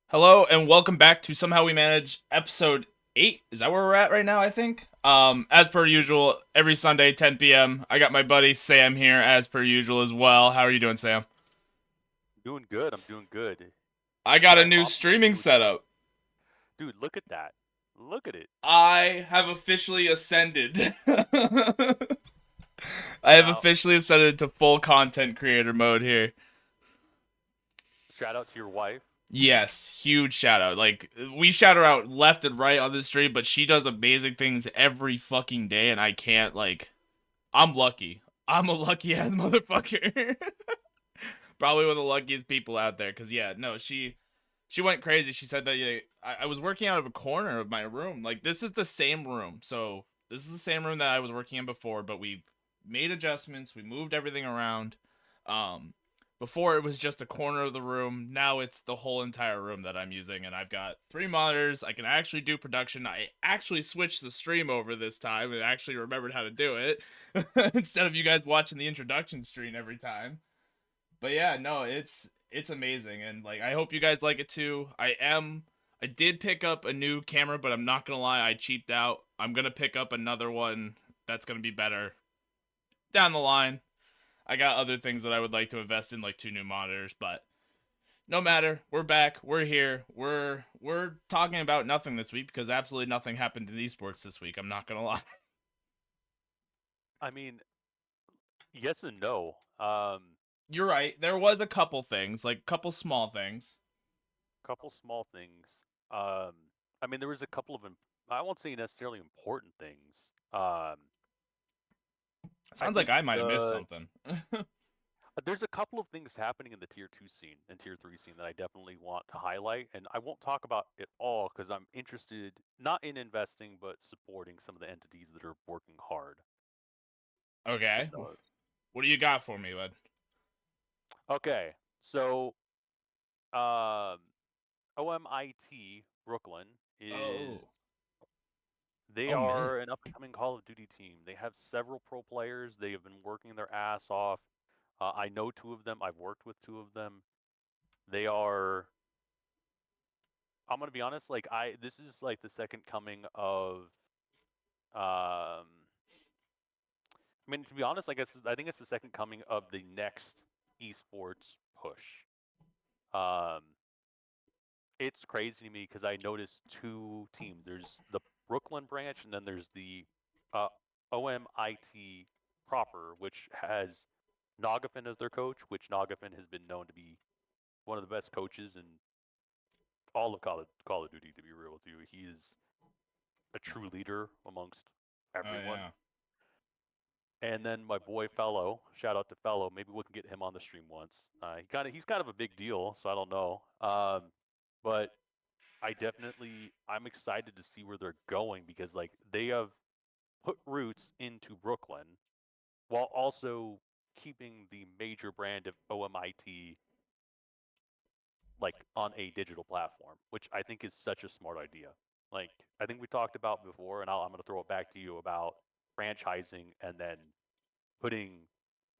Hello and welcome back to Somehow We Manage episode 8. Is that where we're at right now, I think? As per usual, every Sunday 10 p.m. I got my buddy Sam here as per usual as well. How are you doing, Sam? Doing good. I'm doing good. I Can got a I new hop streaming into? setup. Dude, look at that. Look at it. I have officially ascended. I have Now, officially ascended to full content creator mode here. shout out to your wife. Yes, huge shout out. Like we shout her out left and right on the stream, but she does amazing things every fucking day and I can't I'm lucky. I'm a lucky ass motherfucker. Probably one of the luckiest people out there. Cause yeah, no, she went crazy. She said that yeah, I was working out of a corner of my room. Like this is the same room. So this is the same room that I was working in before, but we made adjustments. We moved everything around. Um, Before it was just a corner of the room. Now it's the whole entire room that I'm using, and I've got 3 monitors. I can actually do production. I actually switched the stream over this time and actually remembered how to do it instead of you guys watching the introduction screen every time. But yeah, no, it's amazing, and like I hope you guys like it too. I did pick up a new camera, but I'm not gonna lie, I cheaped out. I'm gonna pick up another one that's gonna be better down the line. I got other things that I would like to invest in, like 2 new monitors, but no matter. We're back. We're here. We're talking about nothing this week because absolutely nothing happened in esports this week. I'm not gonna lie. I mean, yes and no. You're right. There was a couple things, like a couple small things. Couple small things. Um, I mean, there was a couple of, I won't say necessarily important things. I Sounds like think I might have missed something. there's a couple of things happening in the tier two scene and tier three scene that I definitely want to highlight, and I won't talk about it all because I'm interested not in investing but supporting some of the entities that are working hard in Okay. those. What do you got for me, bud? Okay, so um, OMIT Brooklyn is Oh. they Oh man. are an up and coming Call of Duty team. They have several pro players. They have been working their ass off. I know two of them. I've worked with two of them. They are I'm gonna be honest, like I this is like the second coming of I mean to be honest, I think it's the second coming of the next esports push. Um it's crazy to me because I noticed two teams. There's the Brooklyn branch and then there's the uh OMIT proper, which has Nagafin as their coach, which Nagafin has been known to be one of the best coaches in all of Call of Duty, to be real with you. He is a true leader amongst Oh everyone. yeah. And then my boy Fellow, shout out to Fellow. Maybe we can get him on the stream once. He's kind of a big deal, so I don't know. But I'm excited to see where they're going because like they have put roots into Brooklyn while also keeping the major brand of OMIT like on a digital platform, which I think is such a smart idea. Like I think we talked about before, and I'm going to throw it back to you about franchising and then putting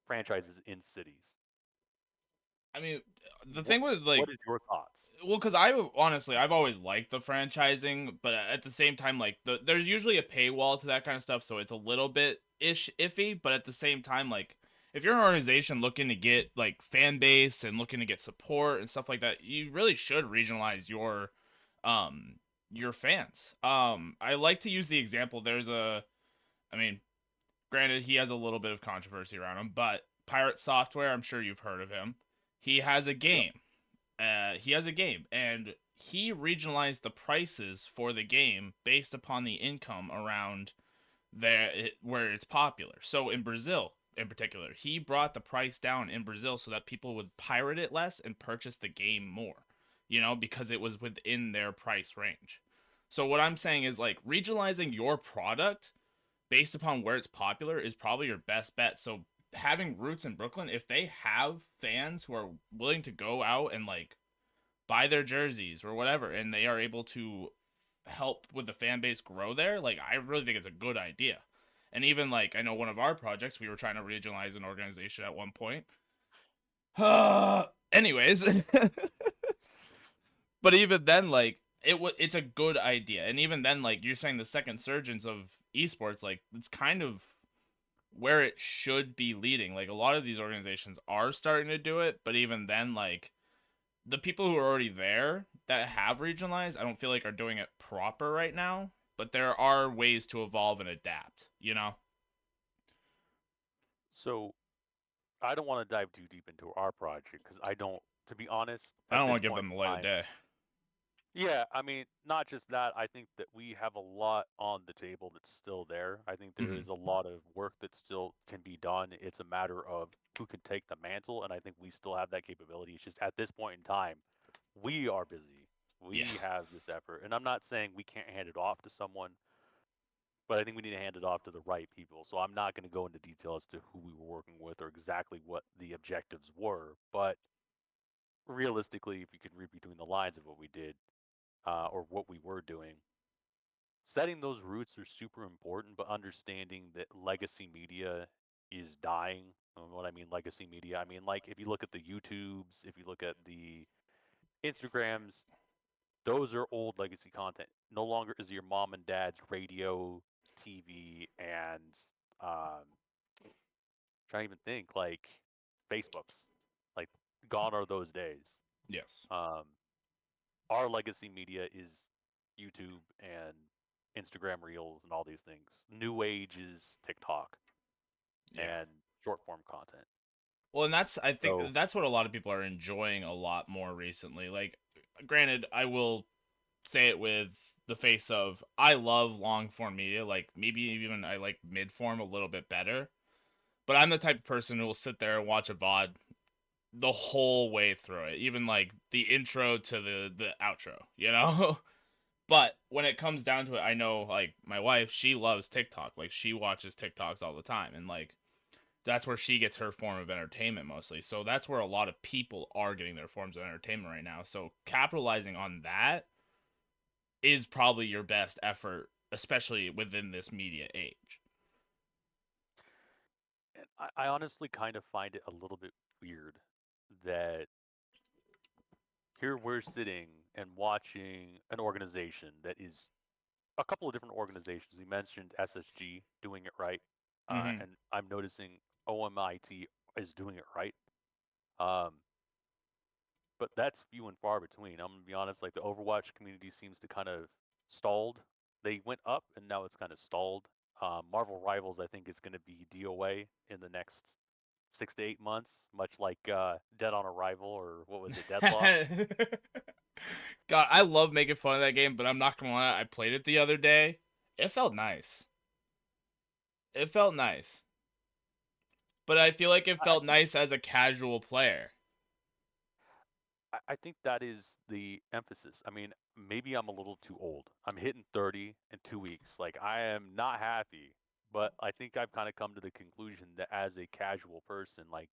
franchises in cities. I mean, the What thing with what is your thoughts? well, because I've always liked the franchising, but at the same time, like there's usually a paywall to that kind of stuff, so it's a little bit iffy. But at the same time, like if you're an organization looking to get like fan base and looking to get support and stuff like that, you really should regionalize um your fans. I like to use the example. I mean, granted, he has a little bit of controversy around him, but Pirate Software, I'm sure you've heard of him. He has a Yep. game. And he regionalized the prices for the game based upon the income around where it's popular. So in Brazil, in particular, he brought the price down in Brazil so that people would pirate it less and purchase the game more. Because it was within their price range. So what I'm saying is like regionalizing your product based upon where it's popular is probably your best bet. So having roots in Brooklyn, if they have fans who are willing to go out and like buy their jerseys or whatever, and they are able to help with the fan base grow there, like I really think it's a good idea. And even like I know one of our projects, we were trying to regionalize an organization at one point. Anyways, But even then, like it's a good idea, and even then, like you're saying, the second surgence of esports, like it's kind of where it should be leading. Like a lot of these organizations are starting to do it, but even then, like the people who are already there that have regionalized, I don't feel like are doing it proper right now. But there are ways to evolve and adapt, you know? So I don't want to dive too deep into our project because I don't, to be honest, I at don't this want to give point them the in light of time. day. Yeah, I mean, not just that. I think that we have a lot on the table that's still there. I think there Mm-hmm. is a lot of work that still can be done. It's a matter of who can take the mantle, and I think we still have that capability. It's just at this point in time, we are busy. Yeah. We have this effort, and I'm not saying we can't hand it off to someone, but I think we need to hand it off to the right people. So I'm not going to go into detail as to who we were working with or exactly what the objectives were, but realistically, if you can read between the lines of what we did or what we were doing, setting those roots are super important, but understanding that legacy media is dying. And what I mean legacy media, I mean like if you look at the YouTubes, if you look at the Instagrams, those are old legacy content. No longer is your mom and dad's radio, TV, and um, trying to even think like Facebooks. Like gone are those days. Yes. Um, our legacy media is YouTube and Instagram Reels and all these things. New age is TikTok Yeah. and short form content. Well, and I think So that's what a lot of people are enjoying a lot more recently. Like, granted, I will say it with the face of I love long form media. Like, maybe even I like mid form a little bit better. But I'm the type of person who will sit there and watch a VOD the whole way through it, even like the intro to the outro, you know? But when it comes down to it, I know like my wife, she loves TikTok. Like she watches TikToks all the time, and like that's where she gets her form of entertainment mostly. So that's where a lot of people are getting their forms of entertainment right now. So capitalizing on that is probably your best effort, especially within this media age. and I honestly kind of find it a little bit weird that here we're sitting and watching an organization that is a couple of different organizations. We mentioned SSG doing it right, Mm-hmm. and I'm noticing OMIT is doing it right. Um, but that's few and far between. I'm gonna be honest, like the Overwatch community seems to kind of stalled. They went up and now it's kind of stalled. Marvel Rivals, I think, is going to be DOA in the next 6 to 8 months, much like Dead on Arrival or what was it, Deadlock. God, I love making fun of that game, but I'm not gonna lie. I played it the other day. It felt nice. It felt nice, but I feel like it I felt think nice as a casual player. I think that is the emphasis. I mean, maybe I'm a little too old. I'm hitting 30 in 2 weeks. Like I am not happy, but I think I've kind of come to the conclusion that as a casual person, like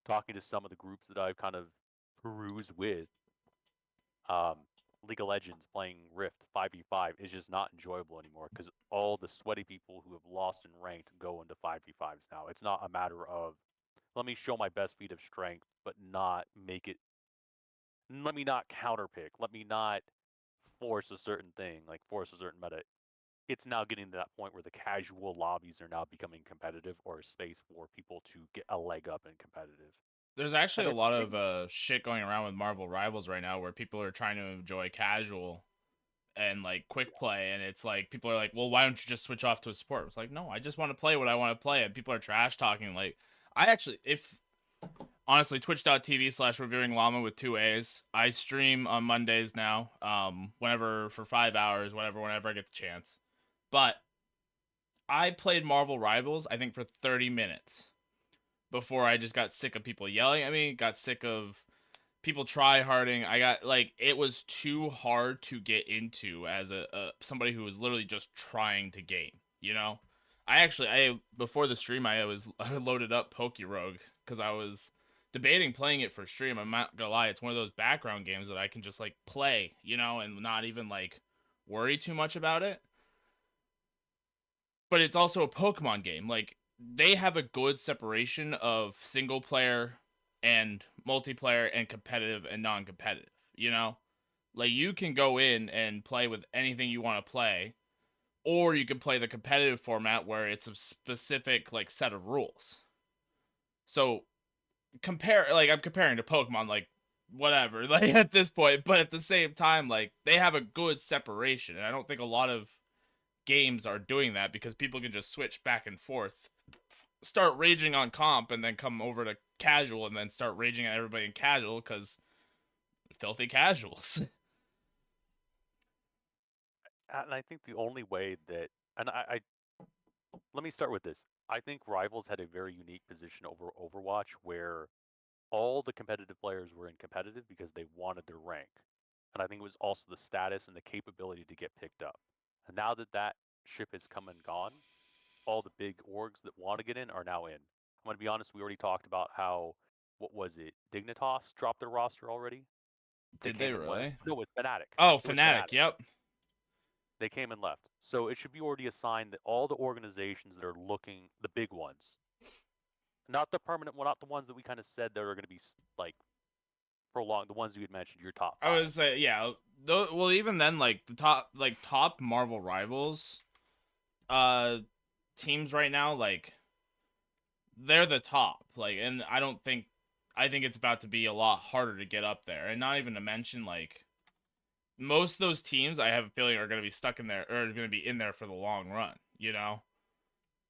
talking to some of the groups that I've kind of perused with, um, League of Legends playing Rift 5v5 is just not enjoyable anymore because all the sweaty people who have lost in ranked go into 5v5s now. It's not a matter of let me show my best feat of strength, but not make it. Let me not counterpick. Let me not force a certain thing, like force a certain meta. It's now getting to that point where the casual lobbies are now becoming competitive or a space for people to get a leg up in competitive. There's actually And a I lot of think shit going around with Marvel Rivals right now, where people are trying to enjoy casual and like quick play, and it's like people are like, "Well, why don't you just switch off to a support?" It's like, no, I just want to play what I want to play, and people are trash talking. Like, I actually, if honestly, twitch.tv/reviewing llama with 2 A's. I stream on Mondays now, whenever for 5 hours, whenever I get the chance. But I played Marvel Rivals, I think, for 30 minutes before I just got sick of people yelling at me, got sick of people try harding. I got like it was too hard to get into as a somebody who was literally just trying to game. You know, I before the stream I loaded up Rogue because I was debating playing it for stream. I'm not gonna lie, it's one of those background games that I can just like play, you know, and not even like worry too much about it. But it's also a Pokemon game. Like they have a good separation of single player and multiplayer and competitive and non-competitive, you know? Like you can go in and play with anything you want to play, or you can play the competitive format where it's a specific like set of rules. So I'm comparing to Pokemon, like whatever, like at this point, but at the same time, like they have a good separation, and I don't think a lot of games are doing that because people can just switch back and forth, start raging on comp, and then come over to casual, and then start raging at everybody in casual because filthy casuals. And I think the only way that, and I let me start with this. I think Rivals had a very unique position over Overwatch where all the competitive players were in competitive because they wanted their rank. And I think it was also the status and the capability to get picked up. And now that that ship has come and gone, all the big orgs that want to get in are now in. I'm going to be honest, we already talked about how, what was it, Dignitas dropped their roster already? They Did they came and went. really? No, it was Fnatic. Oh, It was Fnatic. Fnatic. Yep. They came and left. So it should be already a sign that all the organizations that are looking, the big ones, not the permanent one, not the ones that we kind of said that are going to be like prolonged, the ones you had mentioned, your top I five. was yeah. Though, well, even then, like the top Marvel rivals, uh, teams right now, like they're the top. Like, and I think it's about to be a lot harder to get up there, and not even to mention like most of those teams, I have a feeling are going to be stuck in there or are going to be in there for the long run. You know,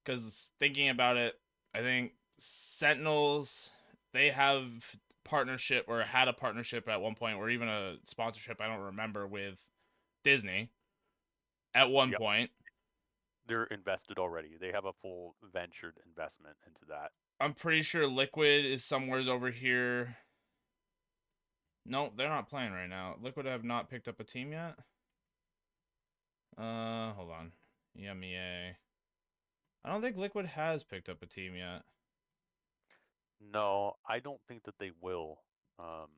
because thinking about it, I think Sentinels they have partnership or had a partnership at one point, or even a sponsorship. I don't remember with Disney at one Yep, point. they're invested already. They have a full ventured investment into that. I'm pretty sure Liquid is somewheres over here. No, they're not playing right now. Liquid have not picked up a team yet. Hold on. EMEA. I don't think Liquid has picked up a team yet. No, I don't think that they will. Um,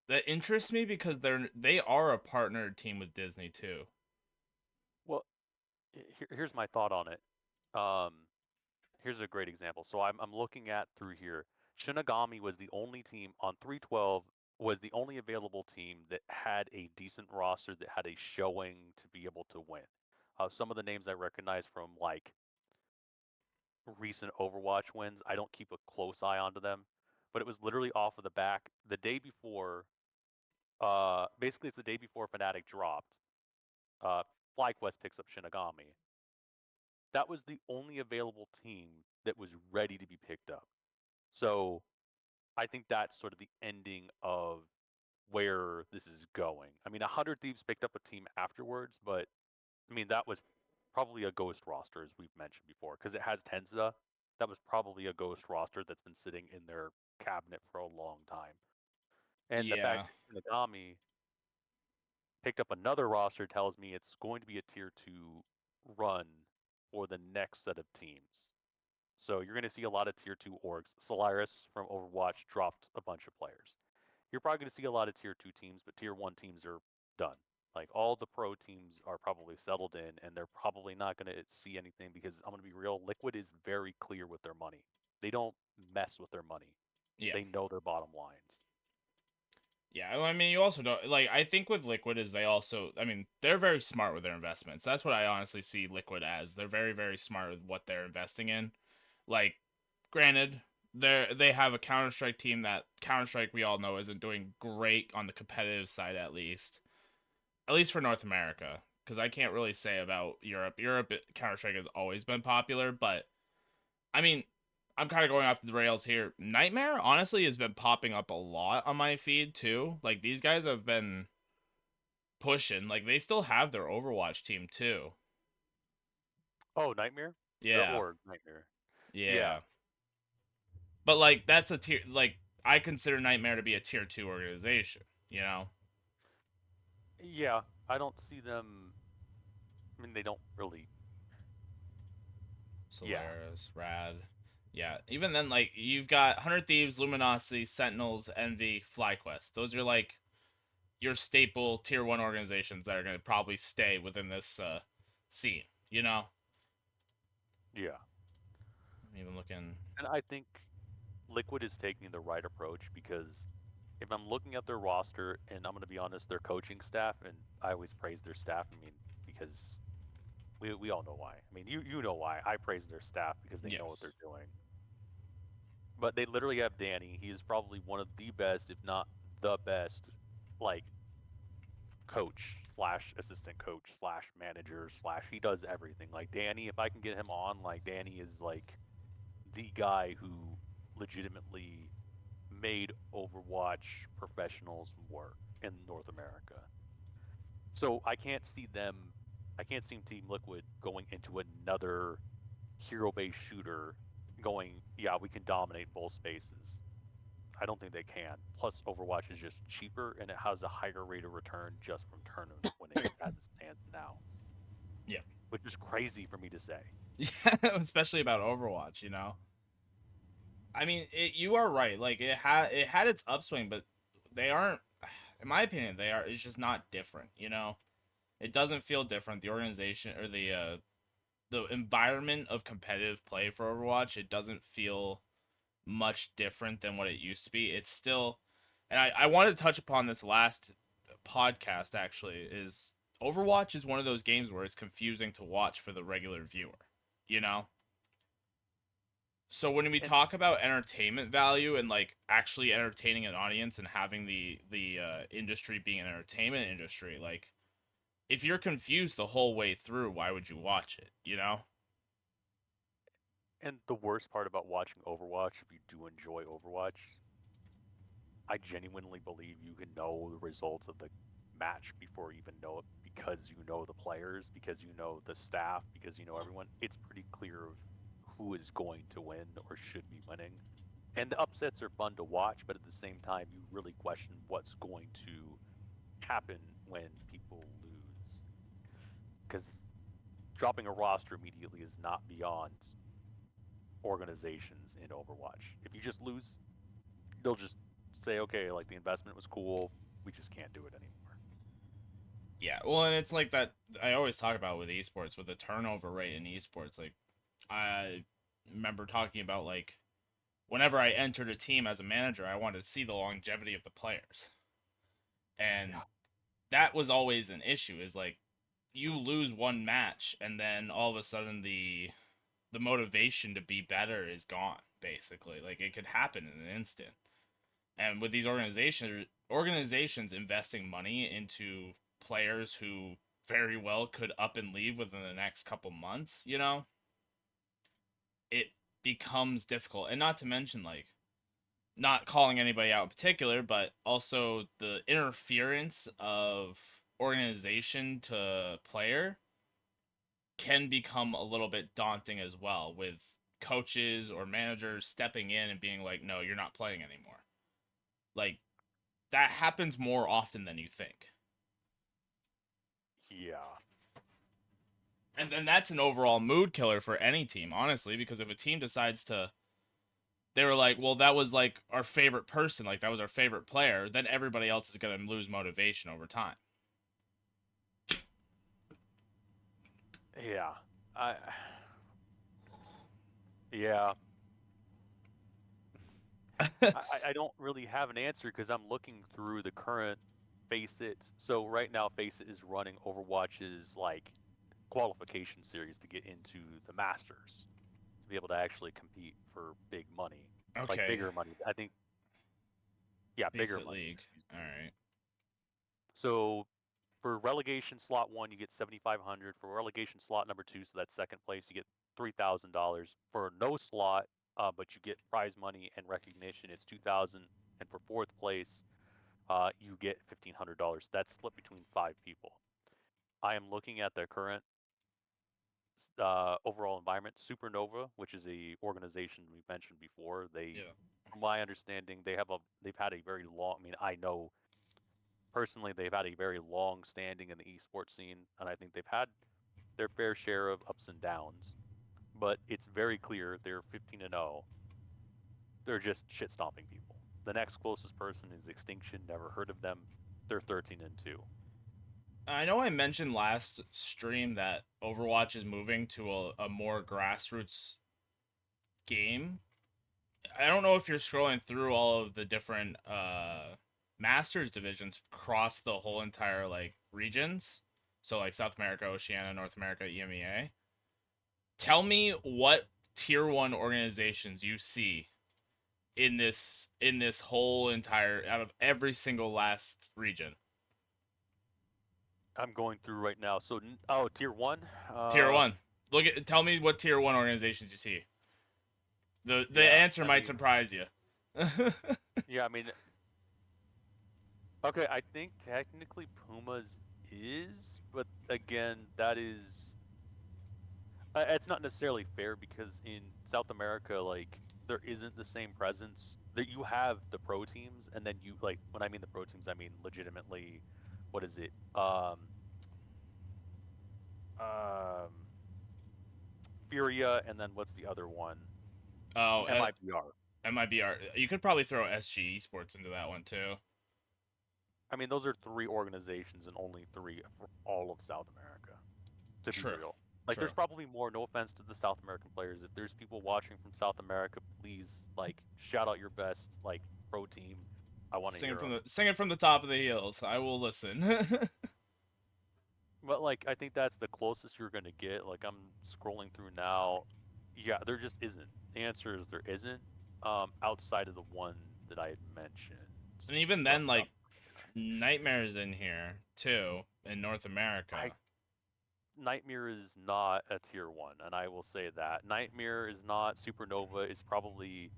That interests me because they are a partnered team with Disney too. well, here's my thought on it. Um, here's a great example. So I'm looking at through here. Shinigami was the only team on 312, was the only available team that had a decent roster that had a showing to be able to win. Some of the names I recognize from like recent Overwatch wins, I don't keep a close eye onto them, but it was literally off of the back the day before. Basically, it's the day before Fnatic dropped. Uh, FlyQuest picks up Shinigami. That was the only available team that was ready to be picked up. So I think that's sort of the ending of where this is going. I mean, 100 Thieves picked up a team afterwards, but I mean, that was probably a ghost roster, as we've mentioned before, because it has Tenza. That was probably a ghost roster that's been sitting in their cabinet for a long time. And the fact Yeah. that Shinigami picked up another roster tells me it's going to be a tier 2 run for the next set of teams. So you're going to see a lot of tier 2 orgs. Solaris from Overwatch dropped a bunch of players. You're probably going to see a lot of tier 2 teams, but tier 1 teams are done. Like all the pro teams are probably settled in and they're probably not going to see anything because I'm going to be real, Liquid is very clear with their money. They don't mess with their money. Yeah. They know their bottom lines. Yeah, I mean, you also don't like. I think with Liquid is they also. I mean, they're very smart with their investments. That's what I honestly see Liquid as. They're very, very smart with what they're investing in. Like, granted, they have a Counter Strike team that Counter Strike we all know isn't doing great on the competitive side at least for North America. Because I can't really say about Europe. Europe Counter Strike has always been popular, but I mean, I'm kind of going off the rails here. Nightmare honestly has been popping up a lot on my feed too. Like these guys have been pushing. Like they still have their Overwatch team too. Oh, Nightmare? The Yeah. org, Nightmare. Yeah. Yeah. But like that's a tier like I consider Nightmare to be a tier 2 organization, you know. Yeah. I don't see them. I mean, they don't really. Yeah. Solaris, Rad. Yeah, even then like you've got 100 Thieves, Luminosity, Sentinels, Envy, FlyQuest. Those are like your staple tier 1 organizations that are going to probably stay within this scene, you know. Yeah. I'm even looking. And I think Liquid is taking the right approach because if I'm looking at their roster, and I'm going to be honest, their coaching staff, and I always praise their staff. I mean, because we all know why. I mean, you know why. I praise their staff because they know what Yes. they're doing. But they literally have Danny. He is probably one of the best, if not the best, like coach slash assistant coach slash manager slash he does everything. Like Danny, if I can get him on, like Danny is like the guy who legitimately made Overwatch professionals work in North America. So I can't see Team Liquid going into another hero-based shooter going, yeah, we can dominate both spaces. I don't think they can. Plus, Overwatch is just cheaper and it has a higher rate of return just from tournament winnings as it stands now, Yeah. which is crazy for me to say. Yeah, especially about Overwatch, you know. I mean, you are right. Like it had its upswing, but they aren't. In my opinion, they are. It's just not different. You know, it doesn't feel different. The organization or the environment of competitive play for Overwatch, it doesn't feel much different than what it used to be. It's still, and I wanted to touch upon this last podcast actually. Is Overwatch is one of those games where it's confusing to watch for the regular viewer. You know, so when we And talk about entertainment value and like actually entertaining an audience and having the industry being an entertainment industry, like if you're confused the whole way through, why would you watch it? You know? and the worst part about watching Overwatch, if you do enjoy Overwatch, I genuinely believe you can know the results of the match before you even know it because you know the players, because you know the staff, because you know everyone. It's pretty clear of who is going to win or should be winning. And the upsets are fun to watch, but at the same time, you really question what's going to happen when people lose. Because dropping a roster immediately is not beyond organizations in Overwatch. If you just lose, they'll just say, okay, like the investment was cool, we just can't do it anymore. Yeah. Well, and it's like that I always talk about with esports, with the turnover rate in esports. Like I remember talking about like whenever I entered a team as a manager, I wanted to see the longevity of the players. And Yeah. that was always an issue is like you lose one match and then all of a sudden the motivation to be better is gone basically. Like it could happen in an instant. And with these organizations investing money into players who very well could up and leave within the next couple months, you know, it becomes difficult. And not to mention like not calling anybody out in particular, but also the interference of organization to player can become a little bit daunting as well with coaches or managers stepping in and being like, no, you're not playing anymore. Like, that happens more often than you think. Yeah. And then that's an overall mood killer for any team, honestly, because if a team decides to, they were like, well, that was like our favorite person, like that was our favorite player, then everybody else is going to lose motivation over time. Yeah. I yeah. I don't really have an answer because I'm looking through the current Faceit. So right now Faceit is running Overwatch's like qualification series to get into the Masters to be able to actually compete for big money, like Okay, bigger money. I think, yeah, bigger Faceit money. League. Excuse All me. right. So for relegation slot one, you get 7,500. For relegation slot number two, so that's second place, you get $3,000. For no slot, but you get prize money and recognition, it's 2,000. And for fourth place, you get $1,500. That's split between five people. I am looking at the current overall environment. Supernova, which is a organization we mentioned before, they, Yeah. from my understanding, they've had a very long. I mean, I know personally they've had a very long standing in the esports scene, and I think they've had their fair share of ups and downs. But it's very clear they're 15 and 0. They're just shit stomping people. The next closest person is Extinction. Never heard of them. They're 13 and 2. I know I mentioned last stream that Overwatch is moving to a more grassroots game. I don't know if you're scrolling through all of the different Masters divisions across the whole entire like regions. So like South America, Oceania, North America, EMEA. Tell me what tier 1 organizations you see in this whole entire out of every single last region. I'm going through right now. So, tier one. Tier 1. Tell me what tier 1 organizations you see. The Yeah, answer I might mean, surprise you. yeah, I mean, okay, I think technically Pumas is, but again, that is it's not necessarily fair because in South America, like there isn't the same presence that you have the pro teams, and then you like when I mean the pro teams, I mean legitimately, what is it? Um, Furia, and then what's the other one? Oh, MIBR. MIBR. You could probably throw SG Esports into that one too. I mean, those are three organizations and only three for all of South America, to be True. real. Like, True. there's probably more, no offense to the South American players. If there's people watching from South America, please, like, shout out your best, like, pro team. I want to hear them. Sing it from the top of the hills. I will listen. But, like, I think that's the closest you're going to get. Like, I'm scrolling through now. Yeah, there just isn't. The answer is there isn't, outside of the one that I had mentioned And even from then, South like America. Nightmares in here too in North I America. Nightmare is not a tier one, and I will say that. Nightmare is not. Supernova is probably,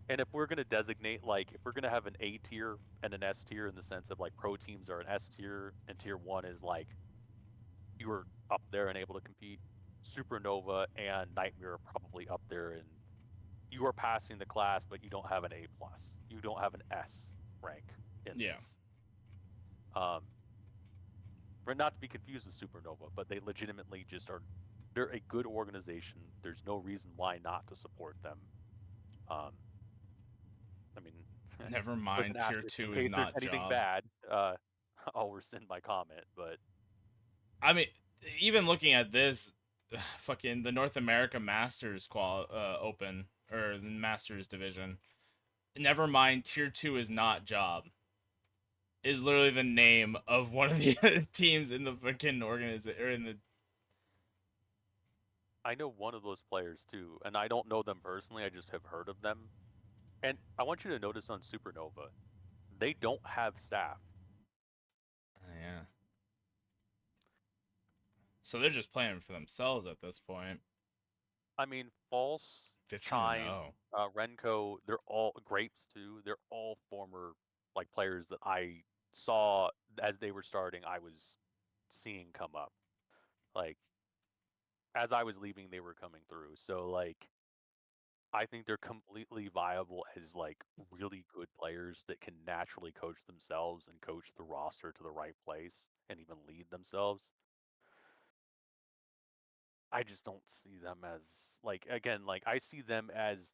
and if we're gonna designate like if we're gonna have an A tier and an S tier in the sense of like pro teams are an S tier and tier one is like you are up there and able to compete. Supernova and Nightmare are probably up there, and you are passing the class, but you don't have an A plus. You don't have an S rank in Yeah. this. Um, for not to be confused with Supernova, but they legitimately just are. They're a good organization. There's no reason why not to support them. Um, I mean, Never with an mind. Tier asterisk in 2 is case there's not anything job. bad, I'll rescind my comment. But I mean, even looking at this, fucking the North America Masters Open or the Masters division. Never mind. Tier 2 is not job. Is literally the name of one of the teams in the fucking organization or in the. I know one of those players too, and I don't know them personally. I just have heard of them. And I want you to notice on Supernova, they don't have staff. Yeah. So they're just playing for themselves at this point. I mean, False, 15 and Chime, 0. Renko, they're all Grapes too. They're all former like players that I saw as they were starting. I was seeing come up. Like as I was leaving, they were coming through. So like I think they're completely viable as like really good players that can naturally coach themselves and coach the roster to the right place and even lead themselves. I just don't see them as like again like I see them as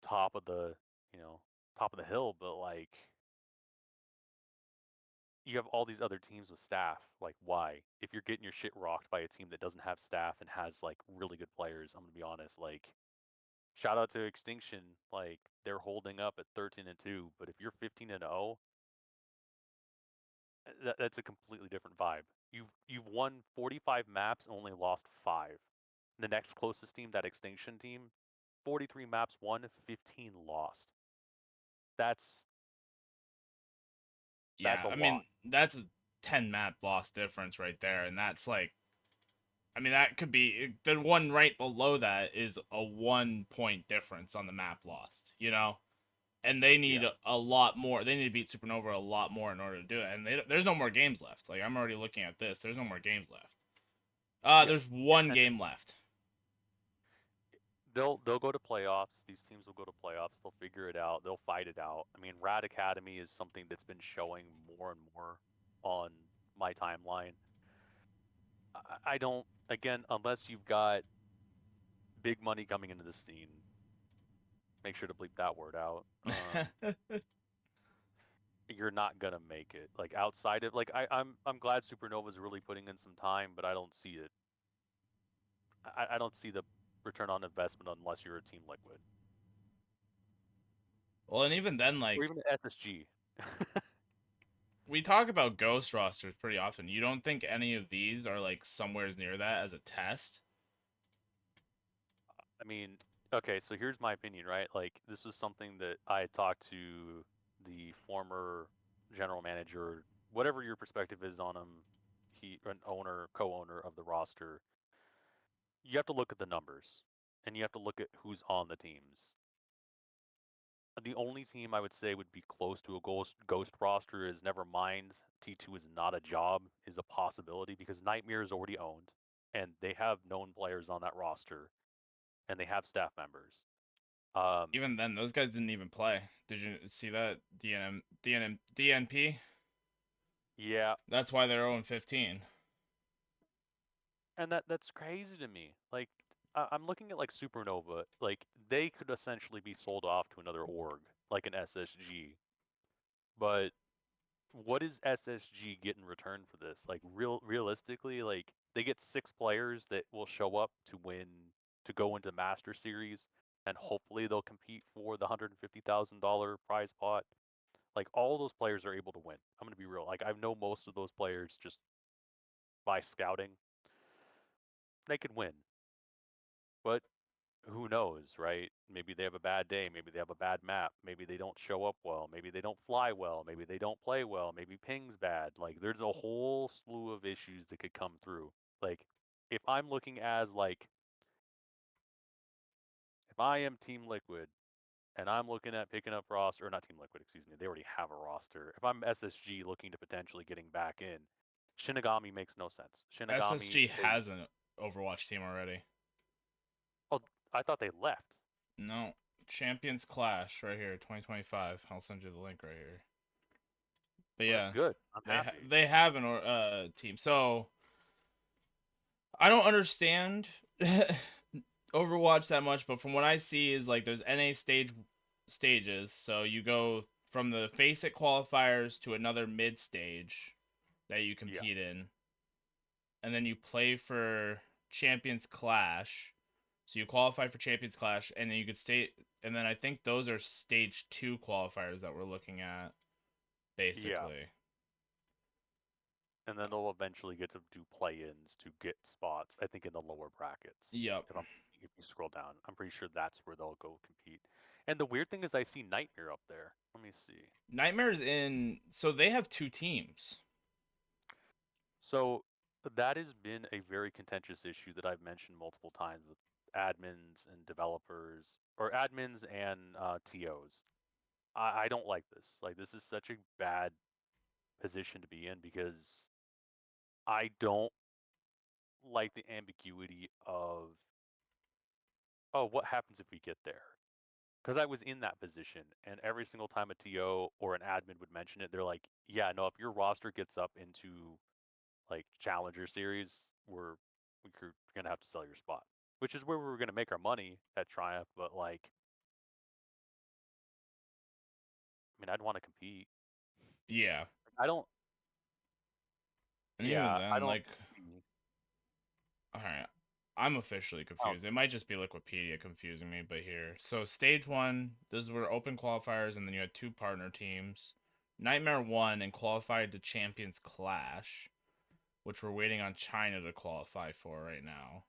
top of the you know top of the hill, but like you have all these other teams with staff. Like why? If you're getting your shit rocked by a team that doesn't have staff and has like really good players, I'm gonna be honest. Like shout out to Extinction, like they're holding up at 13 and 2. But if you're 15 and 0, that's a completely different vibe. You've won 45 maps and only lost 5. The next closest team, that Extinction team, 43 maps won, 15 lost. That's Yeah, a I lot. mean that's a 10 map loss difference right there, and that's like, I mean that could be the one right below that is a 1 point difference on the map lost. And they need Yeah. a lot more. They need to beat Supernova a lot more in order to do it. And there's no more games left. Like I'm already looking at this. There's no more games left. Yeah. There's one And game left. they'll go to playoffs. These teams will go to playoffs. They'll figure it out. They'll fight it out. I mean, Rad Academy is something that's been showing more and more on my timeline. I don't again unless you've got big money coming into the scene. Make sure to bleep that word out. You're not gonna make it. Like outside of like I'm glad Supernova's really putting in some time, but I don't see it. I don't see the return on investment unless you're a team Liquid Well, and even then, or like even SSG. We talk about ghost rosters pretty often. You don't think any of these are like somewhere near that as a test? I mean, okay, so here's my opinion, right? Like, this was something that I had talked to the former general manager, whatever your perspective is on him, he an owner, co-owner of the roster. You have to look at the numbers, and you have to look at who's on the teams. The only team I would say would be close to a ghost roster is never mind. T2 is not a job, is a possibility because Nightmare is already owned, and they have known players on that roster, and they have staff members. Even then, those guys didn't even play. Did you see that? DNP? Yeah, That's why they're 0-15. and that's crazy to me. Like, I'm looking at like Supernova, like they could essentially be sold off to another org, like an SSG. But what does SSG get in return for this? Like realistically, like they get 6 players that will show up to win to go into Master Series, and hopefully they'll compete for the $150,000 prize pot. Like all those players are able to win. I'm gonna be real. Like I know most of those players just by scouting, they could win. But who knows, right? Maybe they have a bad day, maybe they have a bad map, maybe they don't show up well, maybe they don't fly well, maybe they don't play well, maybe ping's bad. Like there's a whole slew of issues that could come through. Like if I'm looking as like if I am Team Liquid and I'm looking at picking up roster or not Team Liquid, excuse me, they already have a roster. If I'm SSG looking to potentially getting back in, Shinigami makes no sense. Shinigami SSG is has an Overwatch team already. oh I thought they left. No. Champions Clash right here, 2025. I'll send you the link right here. But Well, that's yeah, good. I'm happy. they have an team. So I don't understand Overwatch that much, but from what I see is like there's NA stages. So you go from the Faceit qualifiers to another mid stage that you Yeah. compete in, and then you play for Champions Clash. So you qualify for Champions Clash, and then you could stay. And then I think those are stage 2 qualifiers that we're looking at, Yeah. basically. And then they'll eventually get to do play-ins to get spots. I think in the lower brackets. Yep. If you scroll down, I'm pretty sure that's where they'll go compete. And the weird thing is, I see Nightmare up there. Let me see. Nightmares in. So they have 2 teams. So that has been a very contentious issue that I've mentioned multiple times with admins and developers, or admins and TOs. I don't like this. Like this is such a bad position to be in because I don't like the ambiguity of, oh, what happens if we get there? Because I was in that position, and every single time a TO or an admin would mention it, they're like, "Yeah, no, if your roster gets up into like Challenger Series, we're gonna have to sell your spot," which is where we were gonna make our money at Triumph. But like, I mean, I'd want to compete. Yeah. I don't. And even Yeah, I then, don't like, see. alright. I'm officially Oh, confused. It might just be Liquipedia confusing me, but here. So, stage 1, those were open qualifiers, and then you had 2 partner teams. Nightmare won and qualified to Champions Clash, which we're waiting on China to qualify for right now.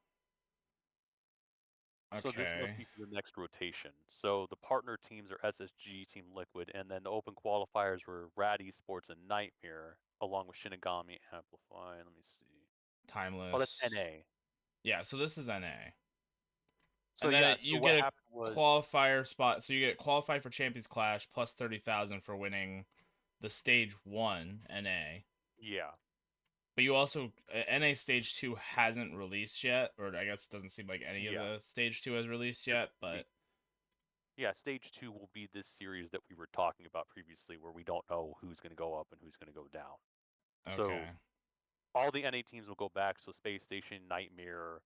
so this must Okay. be for the next rotation. So the partner teams are SSG, Team Liquid, and then the open qualifiers were Rad Esports and Nightmare, along with Shinigami Amplify. Let me see. Oh, that's Timeless. NA. Yeah, so this is NA. So And then yeah, so you what get happened a was, qualifier spot. So you get qualified for Champions Clash plus 30,000 for winning the stage 1 NA. yeah, But you also NA Stage 2 hasn't released yet, or I guess it doesn't seem like any of yeah. the Stage 2 has released It yet, will be. but Yeah, stage 2 will be this series that we were talking about previously, where we don't know who's going to go up and who's going to go down. So okay. all the NA teams will go back. So Space Station, Nightmare,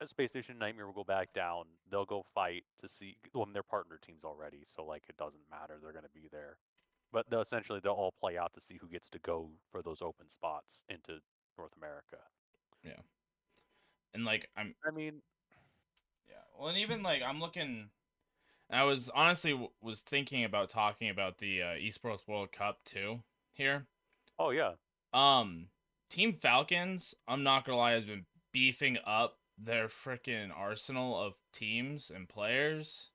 Space Station, Nightmare will go back down. They'll go fight to see. Well, they're partner teams already, so like it doesn't matter. They're going to be there. But they'll all play out to see who gets to go for those open spots into North America. Yeah. And like I'm I mean, yeah. Well, and even like I'm looking And I was honestly was thinking about talking about the Esports World Cup too here. Oh yeah. Um, Team Falcons, I'm not gonna lie, has been beefing up their freaking arsenal of teams and players.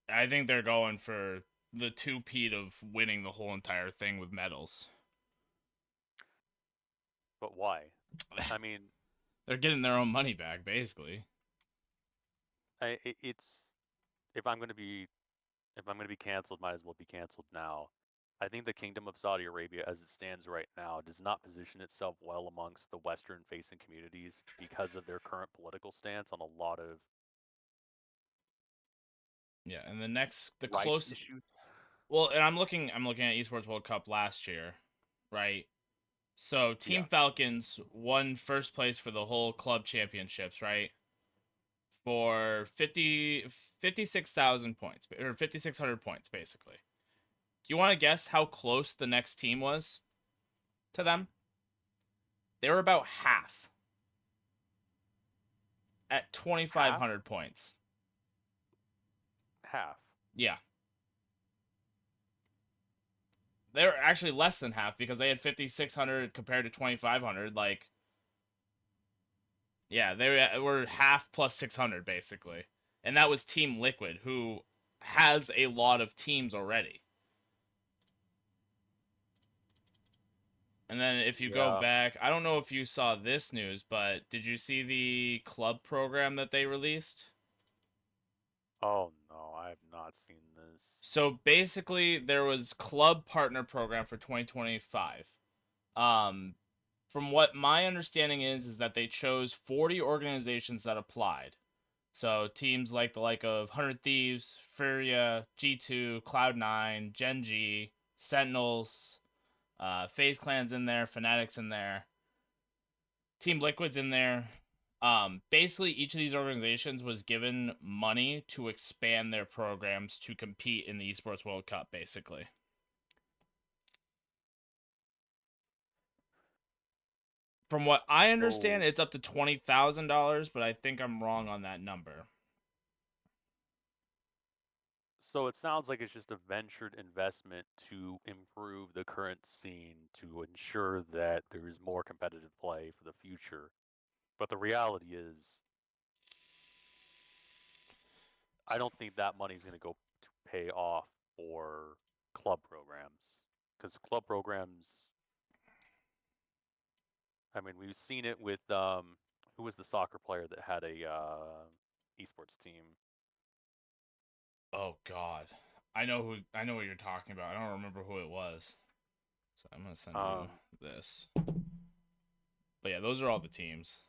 I think they're going for the two-peat of winning the whole entire thing with medals. But why? I mean, They're getting their own money back, basically. it's if I'm going to be if I'm going to be canceled, might as well be canceled now. I think the Kingdom of Saudi Arabia, as it stands right now, does not position itself well amongst the Western-facing communities because of their current political stance on a lot of Yeah, and the rights close, issues. well, and I'm looking at Esports World Cup last year, right? So Yeah. Team Falcons won first place for the whole club championships, right? For 56,000 points or 5,600 points basically. Do you want to guess how close the next team was to them? They were about half at Half? 2,500 points. Half. Yeah. They were actually less than half because they had 5,600 compared to 2,500. Like, yeah, they were half plus 600 basically. And that was Team Liquid, who has a lot of teams already. And then if you go Yeah. back, I don't know if you saw this news, but did you see the club program that they released? Oh no, I have not seen this. So basically, there was club partner program for 2025. Um, from what my understanding is that they chose 40 organizations that applied. So teams like of 100 Thieves, Furia, G2, Cloud9, Gen G, Sentinels, FaZe Clan's in there, Fanatics in there, Team Liquid's in there. Basically, each of these organizations was given money to expand their programs to compete in the Esports World Cup, basically. From what I understand, So it's up to $20,000, but I think I'm wrong on that number. So it sounds like it's just a ventured investment to improve the current scene to ensure that there is more competitive play for the future. But the reality is, I don't think that money is going to go to pay off for club programs. Because club programs, I mean, we've seen it with who was the soccer player that had a esports team? Oh God, I know what you're talking about. I don't remember who it was, so I'm gonna send you Um, this. But yeah, those are all the teams.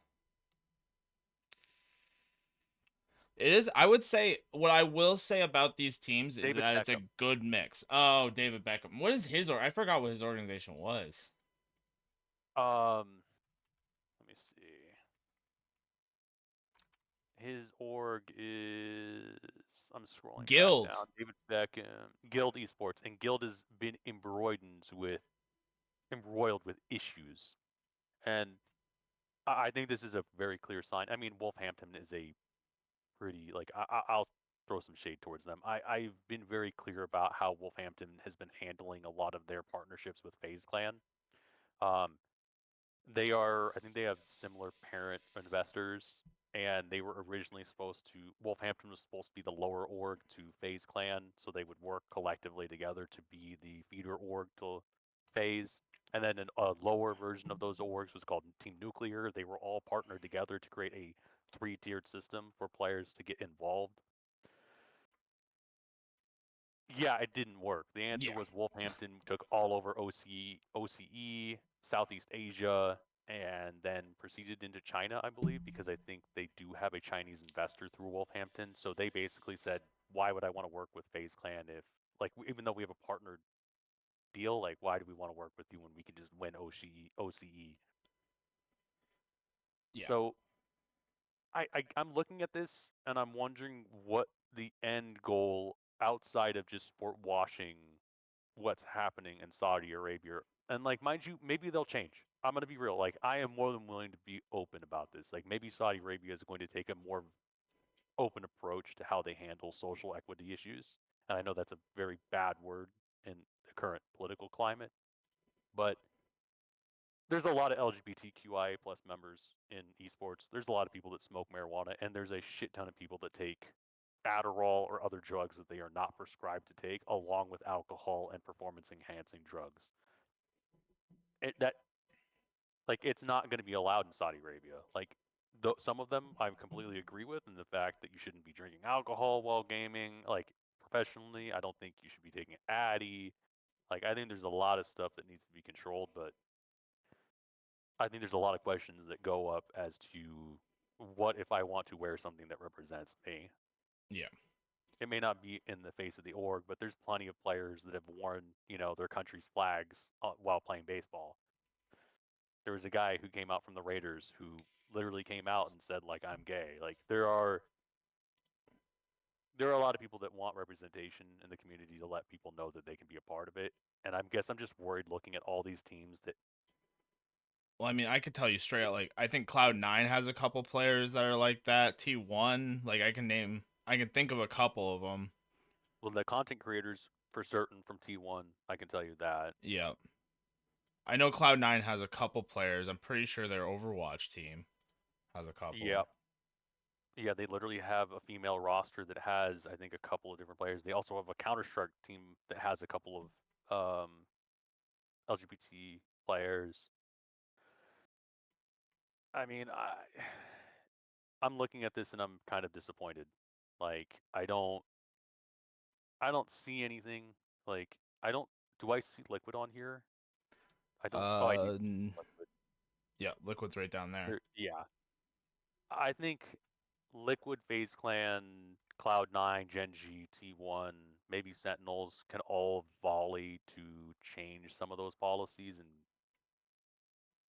It is. I would say what I will say about these teams is David that it's a Beckham. good mix. Oh, David Beckham. What is his or I forgot what his organization was. Let me see. His org is. I'm scrolling back Guild. down. David Beckham, Guild Esports, and Guild has been embroiled with issues, and I think this is a very clear sign. I mean, Wolfhampton is a pretty like I'll throw some shade towards them. I've been very clear about how Wolfhampton has been handling a lot of their partnerships with FaZe Clan. Um, I think they have similar parent investors, and they were originally supposed to, Wolfhampton was supposed to be the lower org to FaZe Clan, so they would work collectively together to be the feeder org to FaZe. And then a lower version of those orgs was called Team Nuclear. They were all partnered together to create a three-tiered system for players to get involved. Yeah, it didn't work. The answer Yeah. was Wolfhampton took all over OCE, Southeast Asia, and then proceeded into China, I believe, because I think they do have a Chinese investor through Wolfhampton. So they basically said, why would I want to work with FaZe Clan if, like, even though we have a partnered deal, like, why do we want to work with you when we can just win OCE? Yeah. So I'm looking at this and I'm wondering what the end goal outside of just sport washing what's happening in Saudi Arabia. And like, mind you, maybe they'll change. I'm gonna be real. Like, I am more than willing to be open about this. Like, maybe Saudi Arabia is going to take a more open approach to how they handle social equity issues. And I know that's a very bad word in the current political climate, but there's a lot of LGBTQIA plus members in esports. There's a lot of people that smoke marijuana, and there's a shit ton of people that take Adderall or other drugs that they are not prescribed to take, along with alcohol and performance enhancing drugs. That like it's not going to be allowed in Saudi Arabia. Like some of them I completely agree with, in the fact that you shouldn't be drinking alcohol while gaming. Like professionally, I don't think you should be taking Addy. Like I think there's a lot of stuff that needs to be controlled, but I think there's a lot of questions that go up as to what if I want to wear something that represents me. Yeah. It may not be in the face of the org, but there's plenty of players that have worn, their country's flags while playing baseball. There was a guy who came out from the Raiders who literally came out and said like I'm gay. Like there are a lot of people that want representation in the community to let people know that they can be a part of it. And I guess I'm just worried looking at all these teams that Well, I mean, I could tell you straight out, like, I think Cloud9 has a couple players that are like that. T1, like, I can think of a couple of them. well, the content creators for certain from T1, I can tell you that. Yeah. I know Cloud9 has a couple players. I'm pretty sure their Overwatch team has a Yeah, couple. yeah, they literally have a female roster that has, I think, a couple of different players. They also have a Counter Strike team that has a couple of LGBT players. I mean, I'm looking at this and I'm kind of disappointed. Like, I don't see anything. Like, I don't. Do I see Liquid on here? I don't. Oh, I do. Liquid. Yeah, Liquid's right down there. Yeah, I think Liquid, FaZe Clan, Cloud9, Gen.G, T1, maybe Sentinels can all volley to change some of those policies and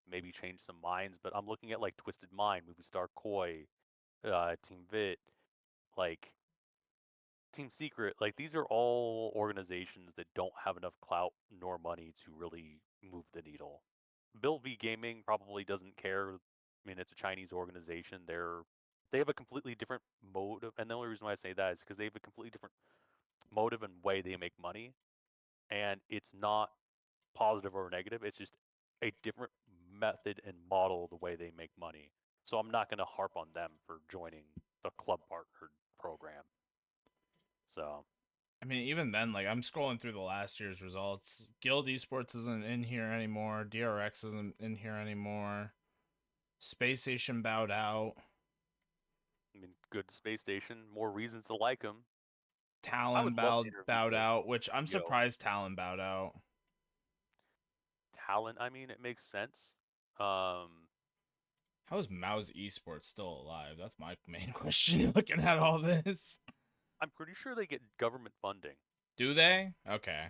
maybe change some minds. But I'm looking at like Twisted Mind, Movistar Koi, Team Vit, like Team Secret. Like these are all organizations that don't have enough clout nor money to really move the needle. Build V Gaming probably doesn't care. I mean, it's a Chinese organization. They have a completely different motive, and the only reason why I say that is because they have a completely different motive and way they make money, and it's not positive or negative. It's just a different method and model the way they make money. So I'm not going to harp on them for joining the club partnered program. So I mean, even then, like, I'm scrolling through the last year's results. Guild Esports isn't in here anymore. DRX isn't in here anymore. Space Station bowed out. I mean, good space station, more reasons to like them. I Talon would love to interview bowed the out, which I'm CEO. surprised Talon bowed out. Talent, I mean, it makes sense. Um, How is Mouse Esports still alive? That's my main question looking at all this. I'm pretty sure they get government funding. Do they? Okay.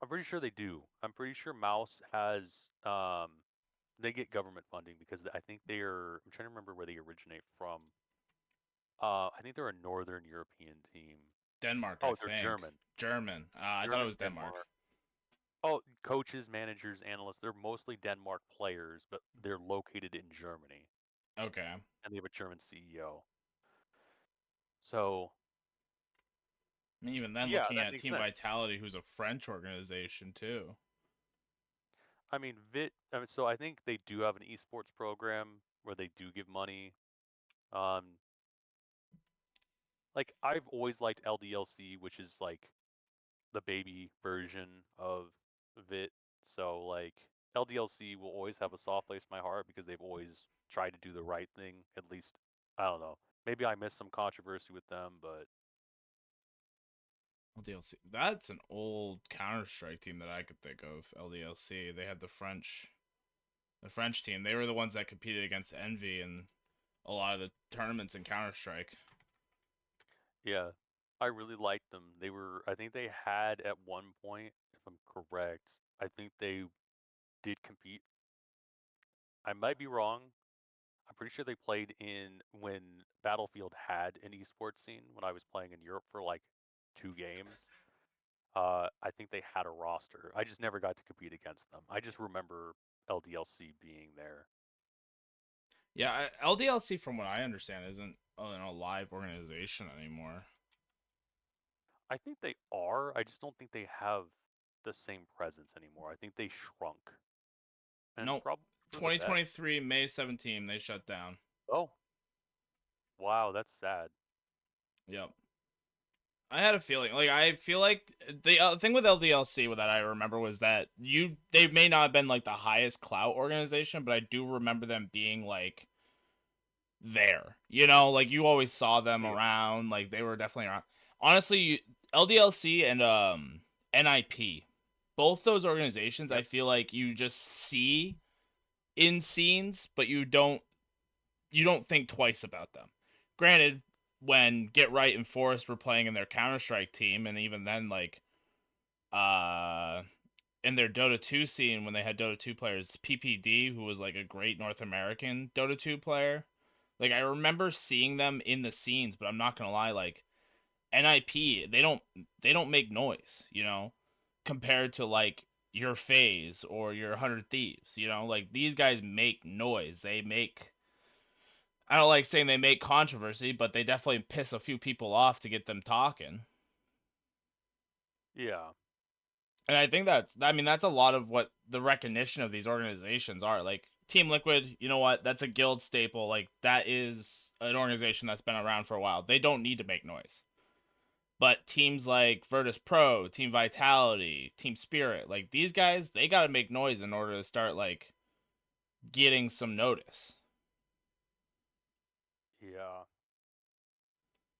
I'm pretty sure they do. I'm pretty sure Mouse has they get government funding because I think I'm trying to remember where they originate from. I think they're a Northern European team. Denmark, I Oh, they're think. German. German. I thought it German, was Denmark. Denmark. Oh, coaches, managers, analysts, they're mostly Denmark players, but they're located in Germany Okay. and they have a German CEO. So, I mean, even then, yeah, looking that at makes Team sense. Vitality, who's a French organization too. I mean, so I think they do have an esports program where they do give money. Um, like I've always liked LDLC, which is like the baby version of VIT. So like LDLC will always have a soft place in my heart because they've always tried to do the right thing. At least I don't know. Maybe I missed some controversy with them, but LDLC. That's an old Counter Strike team that I could think of. LDLC. They had the French team. They were the ones that competed against Envy in a lot of the tournaments in Counter Strike. yeah, I really liked them. I think they had at one point, if I'm correct, I think they did compete. I might be wrong. I'm pretty sure they played in when Battlefield had an esports scene when I was playing in Europe for like 2 games. I think they had a roster. I just never got to compete against them. I just remember LDLC being there. Yeah, LDLC, from what I understand, isn't a live organization anymore. I think they are. I just don't think they have the same presence anymore. I think they shrunk, and Nope. probably for the best. 2023 May 17 they shut down. Oh, wow, that's sad. Yep. I had a feeling. Like I feel like the thing with LDLC that I remember was that they may not have been like the highest clout organization, but I do remember them being like there. You know, like you always saw them Yeah. around. Like they were definitely around. Honestly, LDLC and NIP, both those organizations, I Yep. feel like you just see in scenes, but you don't think twice about them. Granted, when Get Right and Forest were playing in their Counter Strike team, and even then, like uh, in their Dota 2 scene when they had Dota 2 players, PPD, who was like a great North American Dota 2 player. Like I remember seeing them in the scenes, but I'm not gonna lie, like NIP, they don't make noise, you know, compared to like your Phase or your 100 Thieves, you know, like these guys make noise. They make I don't like saying they make controversy, but they definitely piss a few people off to get them talking. Yeah. And I think that's a lot of what the recognition of these organizations are. Like Team Liquid, you know what? That's a guild staple. Like that is an organization that's been around for a while. They don't need to make noise. But teams like Virtus Pro, Team Vitality, Team Spirit, like these guys, they got to make noise in order to start like getting some notice. Yeah.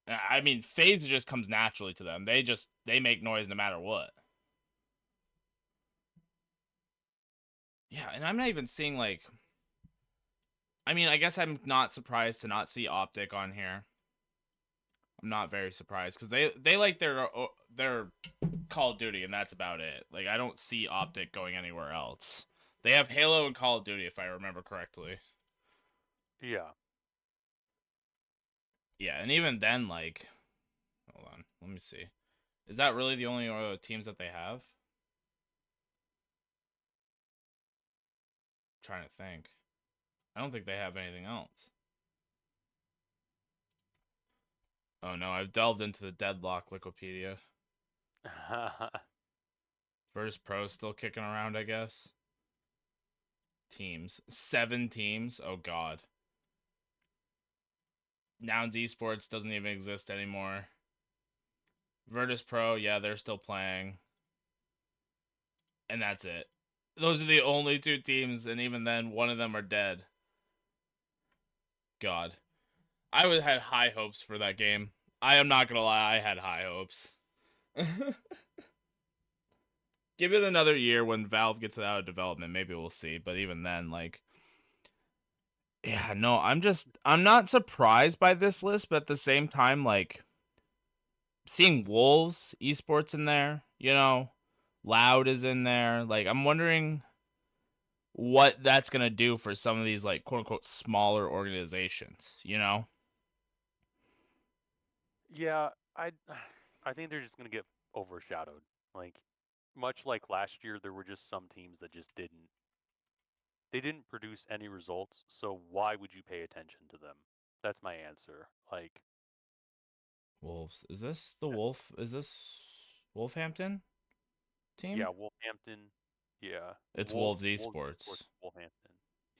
I mean, FaZe just comes naturally to them. They make noise no matter what. Yeah, and I'm not even seeing like I mean, I guess I'm not surprised to not see Optic on here. I'm not very surprised because they like their Call of Duty and that's about it. Like I don't see Optic going anywhere else. They have Halo and Call of Duty if I remember correctly. Yeah. Yeah, and even then, like, hold on, let me see. Is that really the only teams that they have? I'm trying to think. I don't think they have anything else. Oh no, I've delved into the deadlock Wikipedia. Virtus Pro still kicking around, I guess. Teams. 7 teams. Oh god. Nouns Esports doesn't even exist anymore. Virtus Pro, yeah, they're still playing. And that's it. Those are the only 2 teams, and even then, one of them are dead. God. I would had high hopes for that game. I am not gonna lie, I had high hopes. Give it another year when Valve gets it out of development, maybe we'll see. But even then, like, yeah, no, I'm not surprised by this list, but at the same time, like, seeing Wolves esports in there, you know, Loud is in there. Like, I'm wondering what that's gonna do for some of these like quote unquote smaller organizations, you know? Yeah, I think they're just gonna get overshadowed. Like much like last year, there were just some teams that just didn't produce any results, so why would you pay attention to them? That's my answer. Like, Wolves. Is this the uh, Wolf? Is this Wolfhampton yeah, team? Wolverhampton, yeah, It's Wolves Wolves Esports, Esports. Wolverhampton,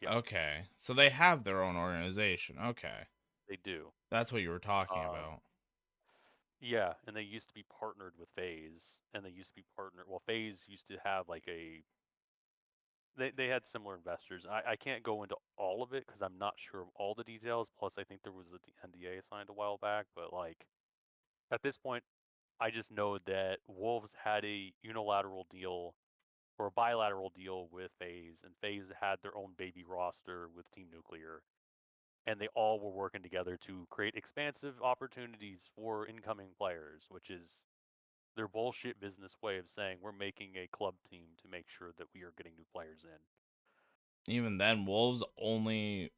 yeah, Okay. So they have their own organization. Okay. they do. That's what you were talking Um, about. yeah, and they used to be partnered with FaZe, and they used to be partnered. Well, FaZe used to have like a they had similar investors. I can't go into all of it because I'm not sure of all the details. Plus, I think there was an NDA signed a while back. But like at this point, I just know that Wolves had a unilateral deal or a bilateral deal with FaZe, and FaZe had their own baby roster with Team Nuclear, and they all were working together to create expansive opportunities for incoming players, which is their bullshit business way of saying we're making a club team to make sure that we are getting new players in. Even then, Wolves only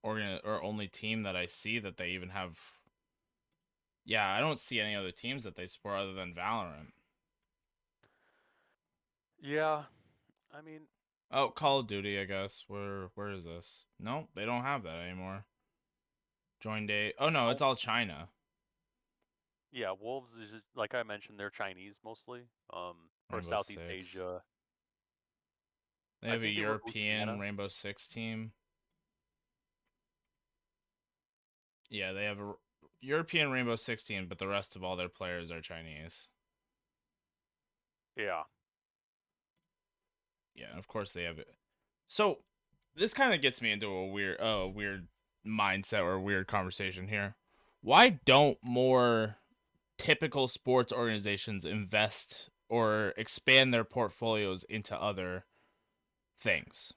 team that I see that they even have. Yeah, I don't see any other teams that they support other than Valorant. Yeah, I mean, Oh, Call of Duty, I guess. Where is this? No, they don't have that anymore. Join date. Oh no, it's all China. Yeah, Wolves is like I mentioned, they're Chinese mostly, or Rainbow Southeast Six. Asia. They I have a think they were European Oceania. Rainbow Six team. Yeah, they have a European Rainbow Six team, but the rest of all their players are Chinese. Yeah. Yeah, of course they have it. So this kind of gets me into a weird mindset or a weird conversation here. Why don't more typical sports organizations invest or expand their portfolios into other things?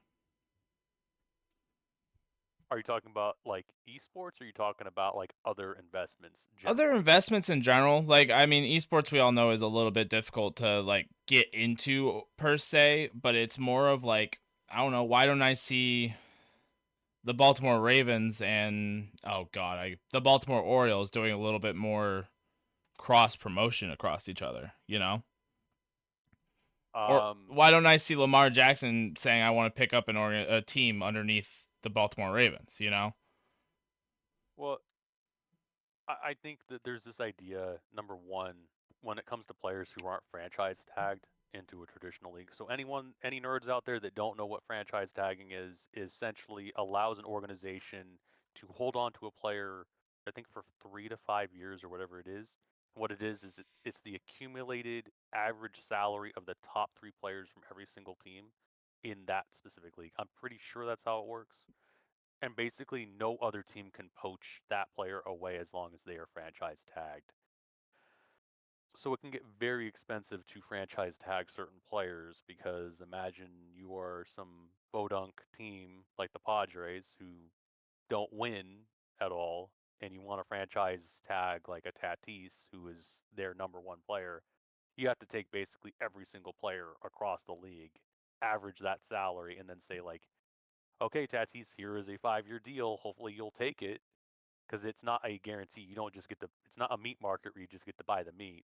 Are you talking about like esports, or are you talking about like other investments Other generally? investments in general, like I mean, esports we all know is a little bit difficult to like get into per se, but it's more of like I don't know, why don't I see the Baltimore Ravens and the Baltimore Orioles doing a little bit more cross promotion across each other, you know? Or Um, why don't I see Lamar Jackson saying I want to pick up a team underneath the Baltimore Ravens, you know? well, I think that there's this idea, number one, when it comes to players who aren't franchise tagged into a traditional league. So any nerds out there that don't know what franchise tagging is essentially allows an organization to hold on to a player, I think for 3 to 5 years or whatever it is. What it is it's the accumulated average salary of the top three players from every single team in that specific league. I'm pretty sure that's how it works. And basically, no other team can poach that player away as long as they are franchise tagged. So it can get very expensive to franchise tag certain players because imagine you are some bodunk team like the Padres who don't win at all, and you want to franchise tag like a Tatis who is their number one player. You have to take basically every single player across the league, average that salary, and then say like, okay, Tatis, here is a 5-year deal. Hopefully you'll take it because it's not a guarantee. You don't just get to. It's not a meat market where you just get to buy the meat.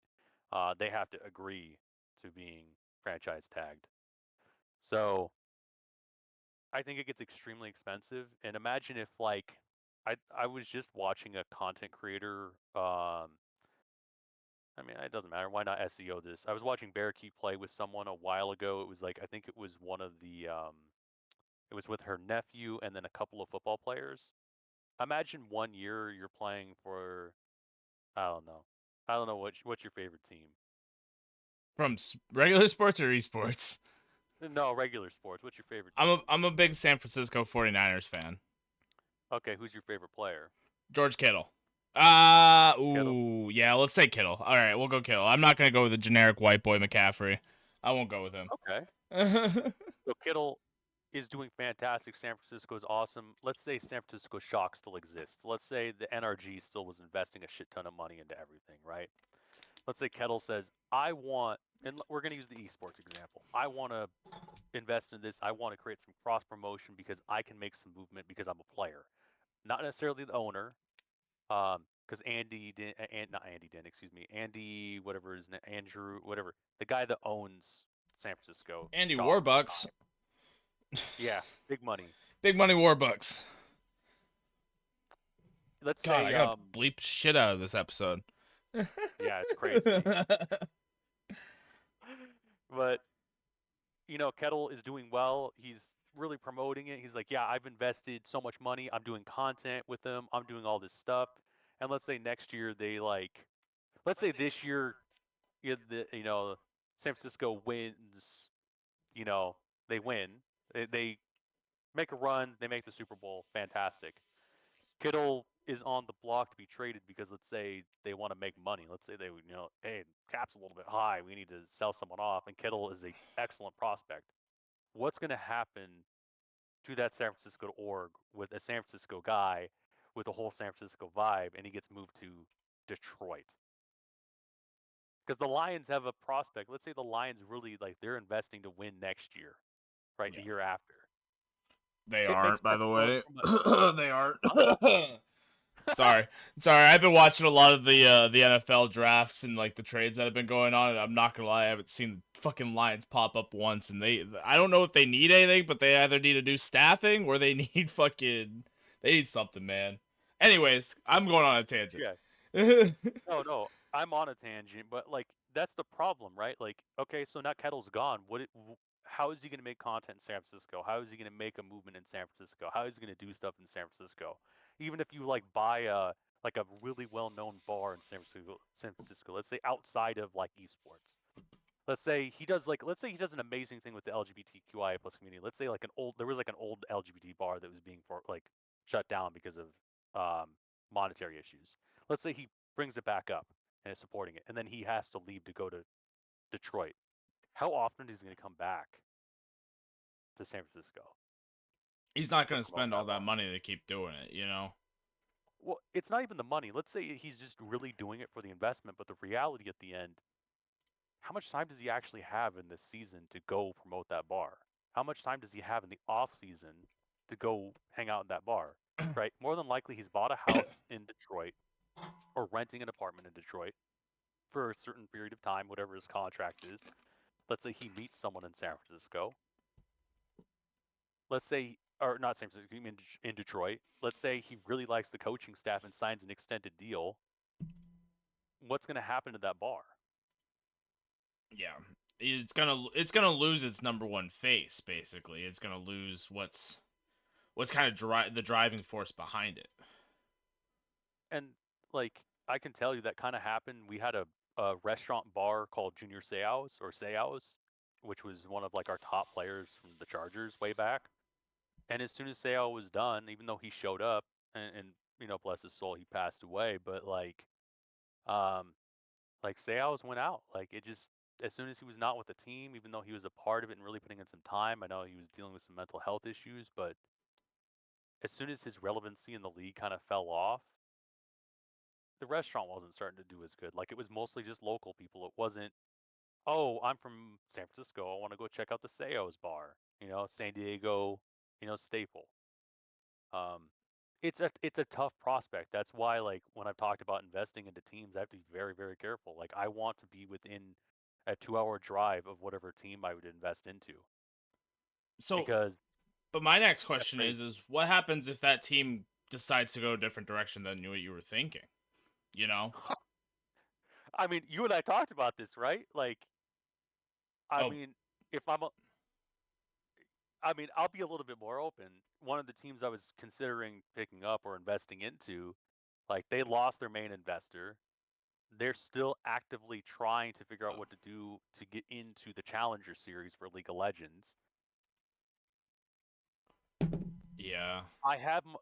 They have to agree to being franchise tagged. So I think it gets extremely expensive. And imagine if like I was just watching a content creator. I mean, it doesn't matter. Why not SEO this? I was watching Bearkey play with someone a while ago. It was like I think it was one of the. It was with her nephew and then a couple of football players. Imagine 1 year you're playing for I don't know. I don't know what's your favorite team. From regular sports or esports? No, regular sports. What's your favorite I'm team? I'm a big San Francisco 49ers fan. Okay, who's your favorite player? George Kittle. Kittle. Yeah, let's say Kittle. All right, we'll go Kittle. I'm not gonna go with the generic white boy McCaffrey. I won't go with him. Okay. So Kittle is doing fantastic. San Francisco is awesome. Let's say San Francisco Shock still exists. Let's say the NRG still was investing a shit ton of money into everything, right? Let's say Kettle says, I want, and we're going to use the esports example. I want to invest in this. I want to create some cross promotion because I can make some movement because I'm a player, not necessarily the owner. Because not Andy Dent, excuse me, Andy, whatever his name, Andrew, whatever, the guy that owns San Francisco Andy Shock at the Warbucks. time. Yeah, big money. Big money Warbucks. Let's God, I say, gotta bleep shit out of this episode. yeah, it's crazy. But Kettle is doing well. He's really promoting it. He's like, yeah, I've invested so much money. I'm doing content with them. I'm doing all this stuff. And let's say next year let's say this year, San Francisco wins. You know, they win. They make a run. They make the Super Bowl. Fantastic. Kittle is on the block to be traded because let's say they want to make money. Let's say hey, cap's a little bit high. We need to sell someone off. And Kittle is a excellent prospect. What's going to happen to that San Francisco org with a San Francisco guy with a whole San Francisco vibe, and he gets moved to Detroit? Because the Lions have a prospect. Let's say the Lions really like they're investing to win next year, right? Yeah. The year after. They It makes aren't, by sense the from way. a They aren't. huh? Sorry, I've been watching a lot of the NFL drafts and like the trades that have been going on, and I'm not gonna lie, I haven't seen the fucking Lions pop up once. And I don't know if they need anything, but they either need to do staffing or they need something, man. Anyways, I'm going on a tangent. Yeah. No, I'm on a tangent, but like that's the problem, right? Like, okay, so now Kettle's gone. How is he going to make content in San Francisco? How is he going to make a movement in San Francisco? How is he going to do stuff in San Francisco? Even if you like buy a really well-known bar in San Francisco, let's say outside of like esports. Let's say he does an amazing thing with the LGBTQIA plus community. Let's say there was like an old LGBT bar that was being shut down because of monetary issues. Let's say he brings it back up and is supporting it, and then he has to leave to go to Detroit. How often is he going to come back to San Francisco He's not to going to promote spend all that that bar? money to keep doing it, you know? Well, it's not even the money. Let's say he's just really doing it for the investment, but the reality at the end, how much time does he actually have in this season to go promote that bar? How much time does he have in the off season to go hang out in that bar? Right? More than likely, he's bought a house in Detroit or renting an apartment in Detroit for a certain period of time, whatever his contract is. Let's say he meets someone in San Francisco. Let's say, or not San Francisco, in Detroit. Let's say he really likes the coaching staff and signs an extended deal. What's going to happen to that bar? Yeah. It's gonna lose its number one face, basically. It's gonna lose what's kind of the driving force behind it. And like I can tell you that kind of happened. We had a restaurant bar called Junior Seao's or Seao's, which was one of like our top players from the Chargers way back. And as soon as Seao was done, even though he showed up and you know, bless his soul, he passed away, but um like Seao's went out. Like it just as soon as he was not with the team, even though he was a part of it and really putting in some time, I know he was dealing with some mental health issues, but as soon as his relevancy in the league kind of fell off, the restaurant wasn't starting to do as good. Like it was mostly just local people. It wasn't, oh, I'm from San Francisco. I want to go check out the Seo's bar. You know, San Diego, you know, staple. Um, it's a tough prospect. That's why like when I've talked about investing into teams, I have to be very, very careful. Like I want to be within a 2 hour drive of whatever team I would invest into So, because but my next that's question crazy. is what happens if that team decides to go a different direction than what you were thinking? You know? I mean, you and I talked about this, right? Like, I Oh, mean, if I'm a, I mean, I'll be a little bit more open. One of the teams I was considering picking up or investing into, like they lost their main investor. They're still actively trying to figure out what to do to get into the Challenger Series for League of Legends. yeah.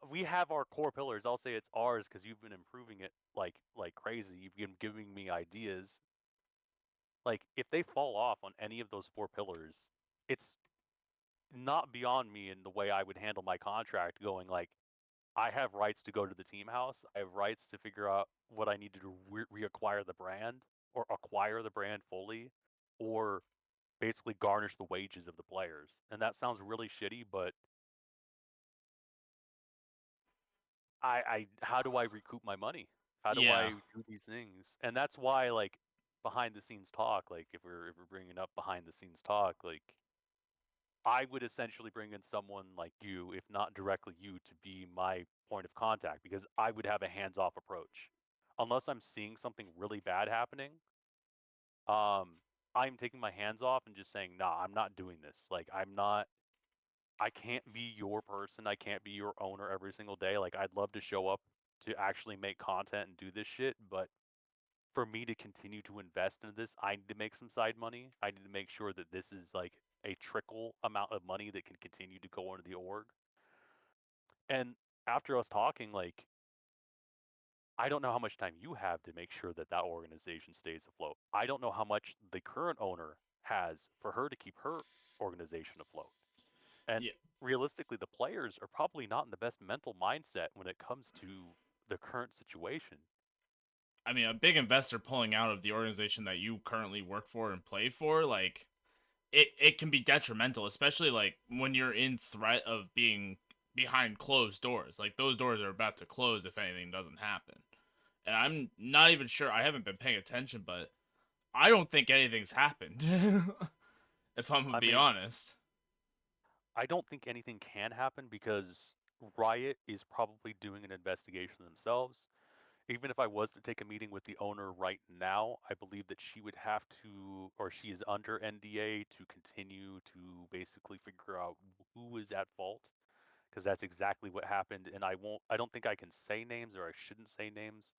We have our core pillars. I'll say it's ours because you've been improving it like crazy. You've been giving me ideas. Like if they fall off on any of those four pillars, it's not beyond me in the way I would handle my contract going like I have rights to go to the team house. I have rights to figure out what I need to do reacquire the brand or acquire the brand fully or basically garnish the wages of the players. And that sounds really shitty, but I how do I recoup my money? How do I Yeah. do these things? And that's why like behind the scenes talk, like if we're bringing up behind the scenes talk, like I would essentially bring in someone like you, if not directly you, to be my point of contact because I would have a hands-off approach. Unless I'm seeing something really bad happening, um, I'm taking my hands off and just saying, nah, I'm not doing this. Like I can't be your person. I can't be your owner every single day. Like I'd love to show up to actually make content and do this shit, but for me to continue to invest into this, I need to make some side money. I need to make sure that this is like a trickle amount of money that can continue to go into the org. And after us talking, like, I don't know how much time you have to make sure that that organization stays afloat. I don't know how much the current owner has for her to keep her organization afloat. And Yeah. realistically, the players are probably not in the best mental mindset when it comes to the current situation. I mean, a big investor pulling out of the organization that you currently work for and play for, like it can be detrimental, especially like when you're in threat of being behind closed doors. Like those doors are about to close if anything doesn't happen. And I'm not even sure. I haven't been paying attention, but I don't think anything's happened. If I'm gonna I be mean, honest. I don't think anything can happen because Riot is probably doing an investigation themselves. Even if I was to take a meeting with the owner right now, I believe that she would have to, or she is under NDA to continue to basically figure out who is at fault, because that's exactly what happened. And I don't think I can say names, or I shouldn't say names.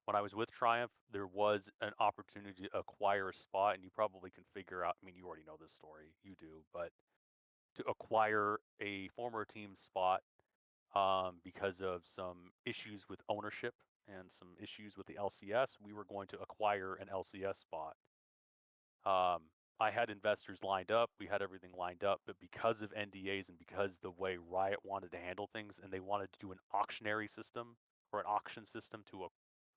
When I was with Triumph, there was an opportunity to acquire a spot, and you probably can figure out. I mean, you already know this story, you do, but to acquire a former team spot because of some issues with ownership and some issues with the LCS, we were going to acquire an LCS spot. Um, I had investors lined up, we had everything lined up, but because of NDAs and because the way Riot wanted to handle things, and they wanted to do an auctionary system or an auction system to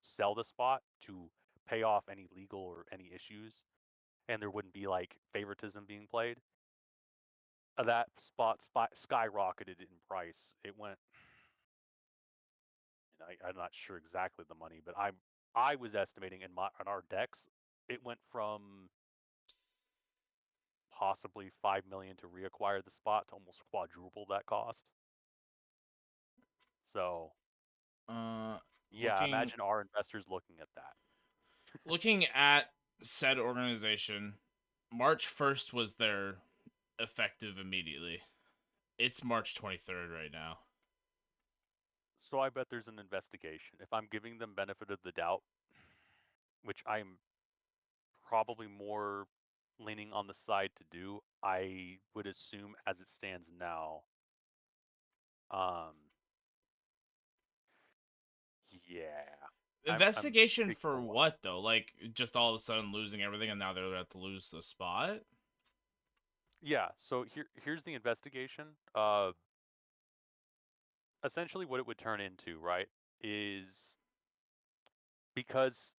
sell the spot to pay off any legal or any issues, and there wouldn't be like favoritism being played. That spot skyrocketed in price. It went, I'm not sure exactly the money, but I was estimating on our decks, it went from possibly 5 million to reacquire the spot to almost quadruple that cost. So Uh, yeah, looking imagine our investors looking at that. looking at said organization, March 1st was their effective immediately. It's March 23rd right now. So I bet there's an investigation. If I'm giving them benefit of the doubt, which I'm probably more leaning on the side to do, I would assume as it stands now, um, yeah, I'm Investigation taking a for look. what though? Like just all of a sudden losing everything and now they're about to lose the spot? Yeah, so here's the investigation. Essentially what it would turn into, right, is because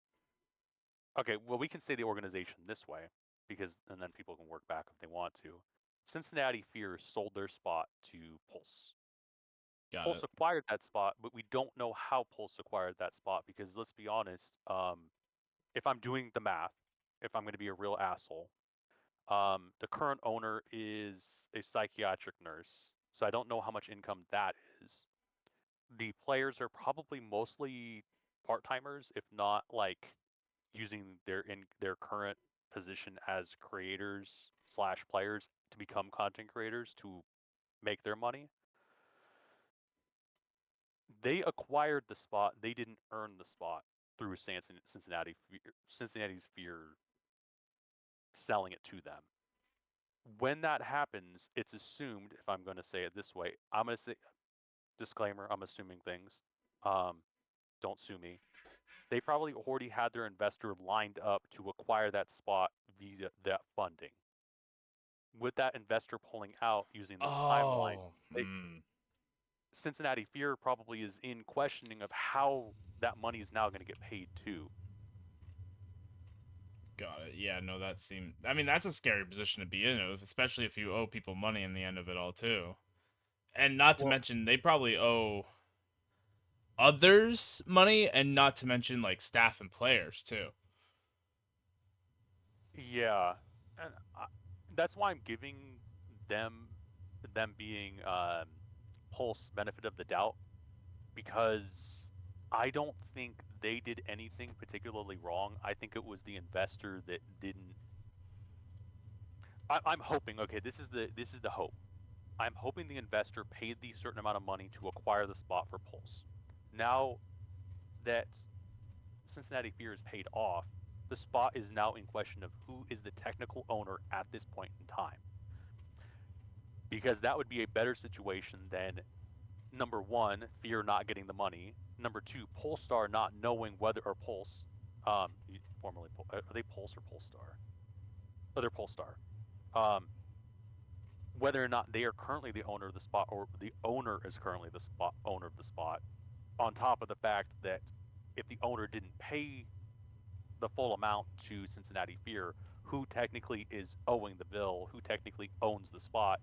okay, well we can say the organization this way because and then people can work back if they want to. Cincinnati Fear sold their spot to Pulse. Got Pulse it. acquired that spot, but we don't know how Pulse acquired that spot because let's be honest, if I'm doing the math, if I'm going to be a real asshole, the current owner is a psychiatric nurse, so I don't know how much income that is. The players are probably mostly part-timers, if not like using their current position as creators slash players to become content creators to make their money. They acquired the spot. They didn't earn the spot through Cincinnati's Fear selling it to them. When that happens, it's assumed, if I'm going to say it this way, I'm going to say disclaimer, I'm assuming things. Um, don't sue me. They probably already had their investor lined up to acquire that spot via that funding. With that investor pulling out using this timeline, Oh, they, Cincinnati Fear probably is in questioning of how that money is now going to get paid to. got it. Yeah, no, that seemed. I mean, that's a scary position to be in, especially if you owe people money in the end of it all, too. And not to Well, mention, they probably owe others money, and not to mention, like, staff and players, too. yeah, and that's why I'm giving them them being Pulse benefit of the doubt because I don't think they did anything particularly wrong. I think it was the investor that didn't. I'm hoping. Okay, this is the hope. I'm hoping the investor paid the certain amount of money to acquire the spot for Pulse. Now that Cincinnati Fear is paid off, the spot is now in question of who is the technical owner at this point in time. Because that would be a better situation than number one, Fear not getting the money. Number two, Polestar not knowing whether or Pulse, formerly are they Pulse or Polestar? Oh, they're Polestar. Um, whether or not they are currently the owner of the spot or the owner is currently the spot owner of the spot. On top of the fact that if the owner didn't pay the full amount to Cincinnati Fear, who technically is owing the bill, who technically owns the spot,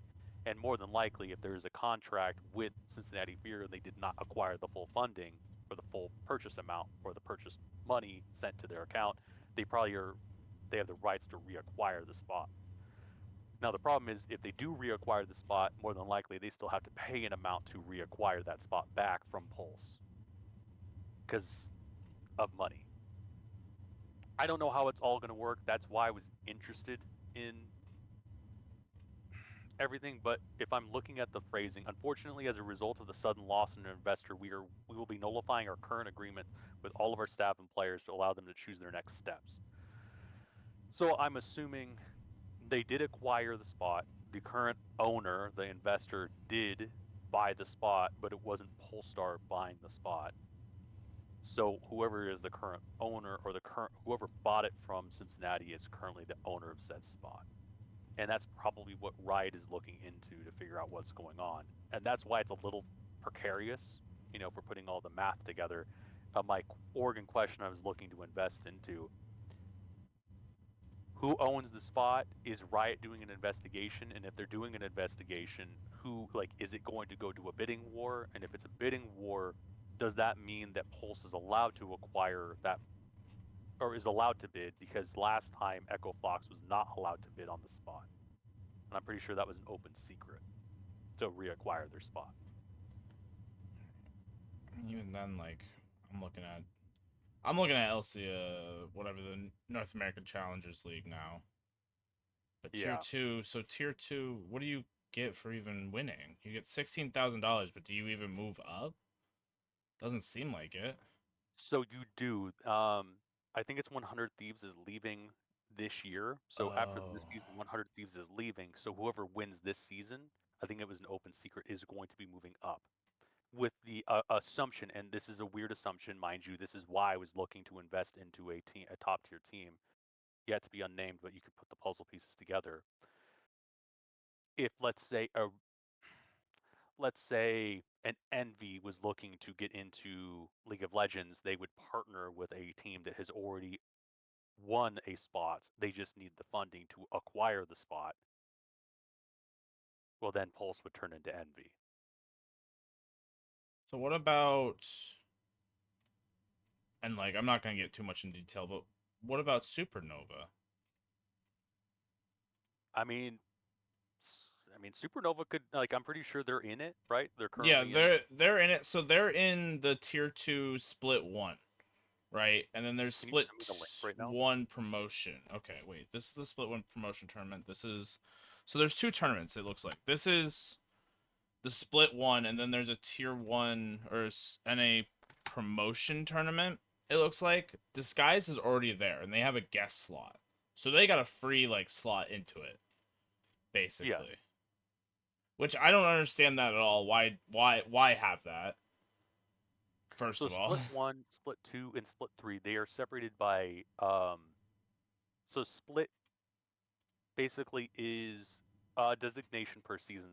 and more than likely, if there is a contract with Cincinnati Fear and they did not acquire the full funding or the full purchase amount or the purchase money sent to their account, they probably are they have the rights to reacquire the spot. Now the problem is if they do reacquire the spot, more than likely they still have to pay an amount to reacquire that spot back from Pulse because of money. I don't know how it's all going to work. That's why I was interested in everything. But if I'm looking at the phrasing, unfortunately, as a result of the sudden loss in an investor, we will be nullifying our current agreement with all of our staff and players to allow them to choose their next steps. So I'm assuming they did acquire the spot. The current owner, the investor, did buy the spot, but it wasn't Polestar buying the spot. So whoever is the current owner or whoever bought it from Cincinnati is currently the owner of said spot. And that's probably what Riot is looking into to figure out what's going on. And that's why it's a little precarious, for putting all the math together. My Oregon question I was looking to invest into: who owns the spot? Is Riot doing an investigation? And if they're doing an investigation, is it going to go to a bidding war? And if it's a bidding war, does that mean that Pulse is allowed to acquire that, or is allowed to bid? Because last time Echo Fox was not allowed to bid on the spot, and I'm pretty sure that was an open secret to reacquire their spot. Even then, like, I'm looking at LCA, whatever, the North American Challengers League now. But tier two, tier two, what do you get for even winning? You get $16,000, but do you even move up? Doesn't seem like it. So you do. I think it's 100 Thieves is leaving this year. So after this season, 100 Thieves is leaving. So whoever wins this season, I think it was an open secret, is going to be moving up. With the assumption, and this is a weird assumption, mind you, this is why I was looking to invest into a top tier team, yet to be unnamed, but you could put the puzzle pieces together. If let's say an Envy was looking to get into League of Legends, they would partner with a team that has already won a spot. They just need the funding to acquire the spot. Well, then Pulse would turn into Envy. So what about, and like, I'm not going to get too much in detail, but what about Supernova? I mean, Supernova could, I'm pretty sure they're in it, right? They're Yeah, currently they're in it. So they're in the tier 2 split 1, right? And then there's Can you split send me the link right now? 1 promotion. Okay, wait. This is the split 1 promotion tournament. This is, so there's 2 tournaments, it looks like. This is the split 1, and then there's a tier 1 or NA promotion tournament. It looks like Disguise is already there, and they have a guest slot, so they got a free like slot into it, basically. Yeah. Which I don't understand that at all. Why have that? First So of all, split 1, split 2, and split 3, they are separated by so split basically is a designation per season.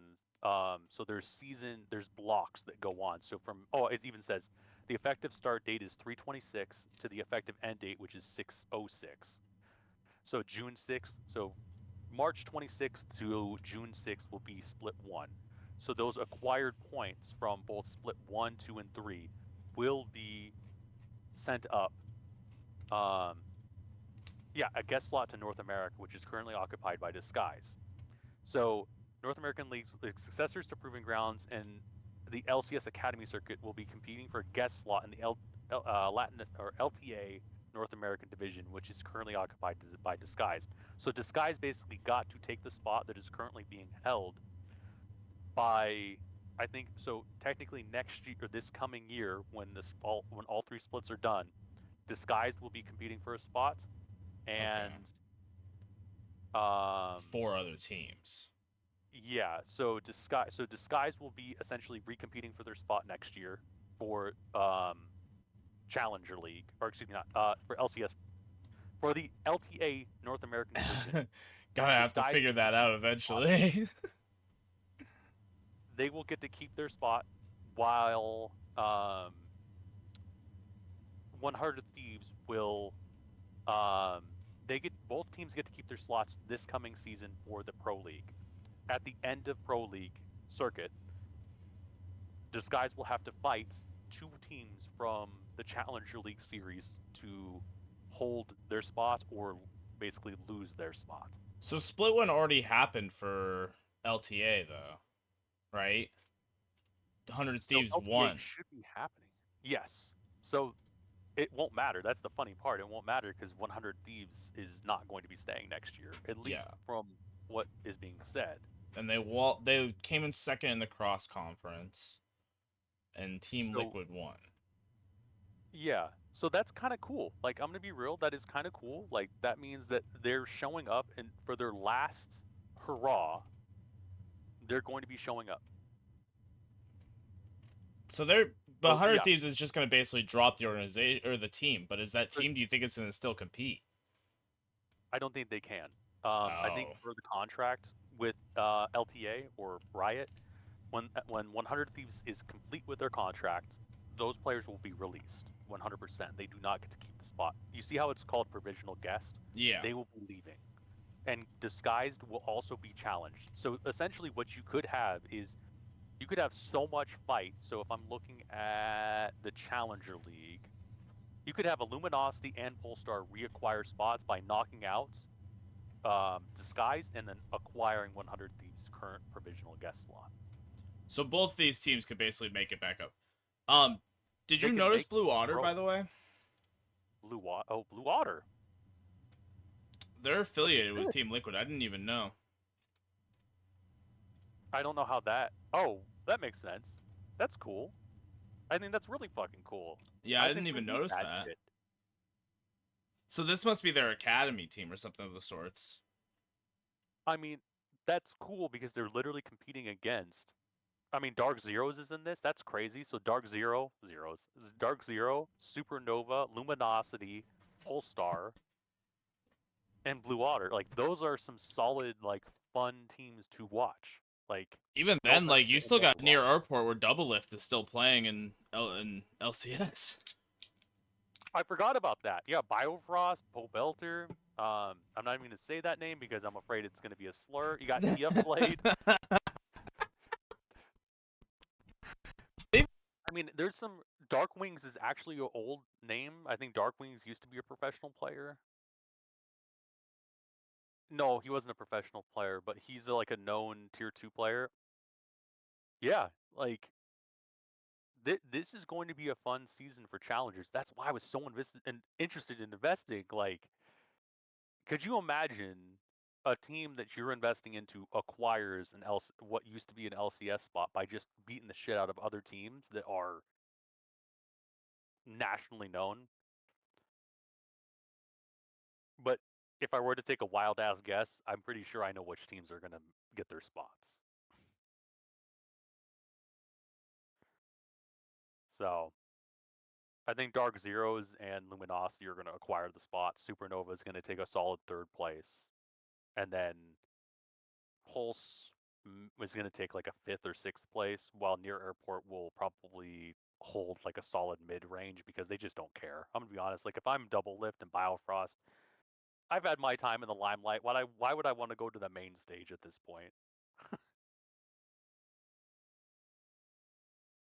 So there's blocks that go on. So it even says the effective start date is 3/26 to the effective end date, which is 6/06. So June 6th, so March 26th to June 6th will be split 1. So those acquired points from both split 1, 2, and 3 will be sent up. A guest slot to North America, which is currently occupied by Disguise. So North American League's successors to Proving Grounds and the LCS Academy circuit will be competing for a guest slot in the Latin or LTA North American division, which is currently occupied by Disguise. So Disguise basically got to take the spot that is currently being held by, I think, so technically next year or this coming year when all 3 splits are done, Disguise will be competing for a spot, and 4 other teams. Yeah, so Disguise will be essentially recompeting for their spot next year for Challenger League, or excuse me, not for LCS, for the LTA North American Division. Gotta have to figure that out eventually. They will get to keep their spot while 100 Thieves will both teams get to keep their slots this coming season for the Pro League. At the end of Pro League circuit, Disguise will have to fight 2 teams from the Challenger League series to hold their spot or basically lose their spot. So split one already happened for LTA though, right? 100 So Thieves LTA won. should be happening. Yes. So it won't matter. That's the funny part. It won't matter because 100 Thieves is not going to be staying next year, at least Yeah. from what is being said. And they came in second in the cross conference, and Team So Liquid won. yeah, so that's kind of cool. Like I'm gonna be real, that is kind of cool. Like that means that they're showing up, and for their last hurrah, they're going to be showing up. So they're the So 100 yeah, Thieves is just going to basically drop the organization or the team. But is that for- team? Do you think it's going to still compete? I don't think they can. I think Oh, for the contract with LTA or Riot, when 100 Thieves is complete with their contract, those players will be released 100%. They do not get to keep the spot. You see how it's called provisional guest? yeah. They will be leaving. And disguised will also be challenged. So essentially what you could have is you could have so much fight. So if I'm looking at the Challenger League, you could have a Luminosity and Polestar reacquire spots by knocking out Disguised and then acquiring 100 Thieves' current provisional guest slot. So both these teams could basically make it back up. Did They you can notice make Blue Otter, grow. by the way? Blue Otter. They're affiliated with Good. Team Liquid. I didn't even know. I don't know how that. Oh, that makes sense. That's cool. I think that's really fucking cool. Yeah, I I didn't think we even need notice that that. shit. So this must be their academy team or something of the sorts. I mean, that's cool because they're literally competing against. I mean, Dark Zeros is in this. That's crazy. So Dark Zero, Zeros. Dark Zero, Supernova, Luminosity, Polestar, and Blue Otter. Like those are some solid, like fun teams to watch. Like Even no then, offense like to you still Endeavor got One. Near Airport where Double Lift is still playing in LCS. I forgot about that. Yeah, Biofrost, Belter. I'm not even gonna say that name because I'm afraid it's gonna be a slur. You got TF Blade. I mean, there's some Darkwings is actually an old name. I think Darkwings used to be a professional player. No, he wasn't a professional player, but he's like a known tier 2 player. Yeah, like this is going to be a fun season for challengers. That's why I was so interested in investing. Like, could you imagine a team that you're investing into acquires what used to be an LCS spot by just beating the shit out of other teams that are nationally known? But if I were to take a wild ass guess, I'm pretty sure I know which teams are gonna get their spots. So I think Dark Zeros and Luminosity are gonna acquire the spot. Supernova is gonna take a solid third place, and then Pulse is gonna take like a fifth or sixth place, while Near Airport will probably hold like a solid mid range because they just don't care. I'm gonna be honest. Like if I'm Double Lift and Biofrost, I've had my time in the limelight. Why would I want to go to the main stage at this point?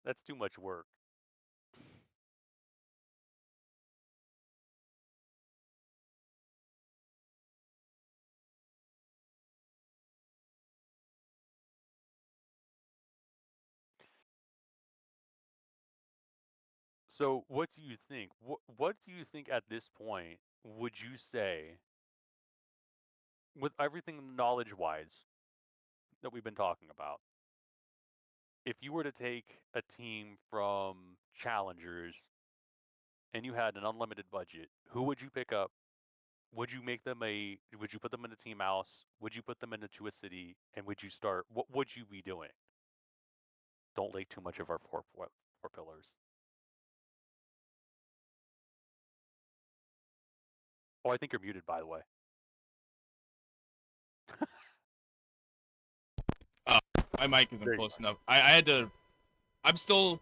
That's too much work. So, what do you think? What do you think at this point would you say, with everything knowledge-wise that we've been talking about, if you were to take a team from challengers and you had an unlimited budget, who would you pick up? Would you put them in a team house? Would you put them into a city? And would you start, what would you be doing? Don't lay too much of our four pillars. Oh, I think you're muted, by the way. My mic isn't There you close are. enough. I had to. I'm still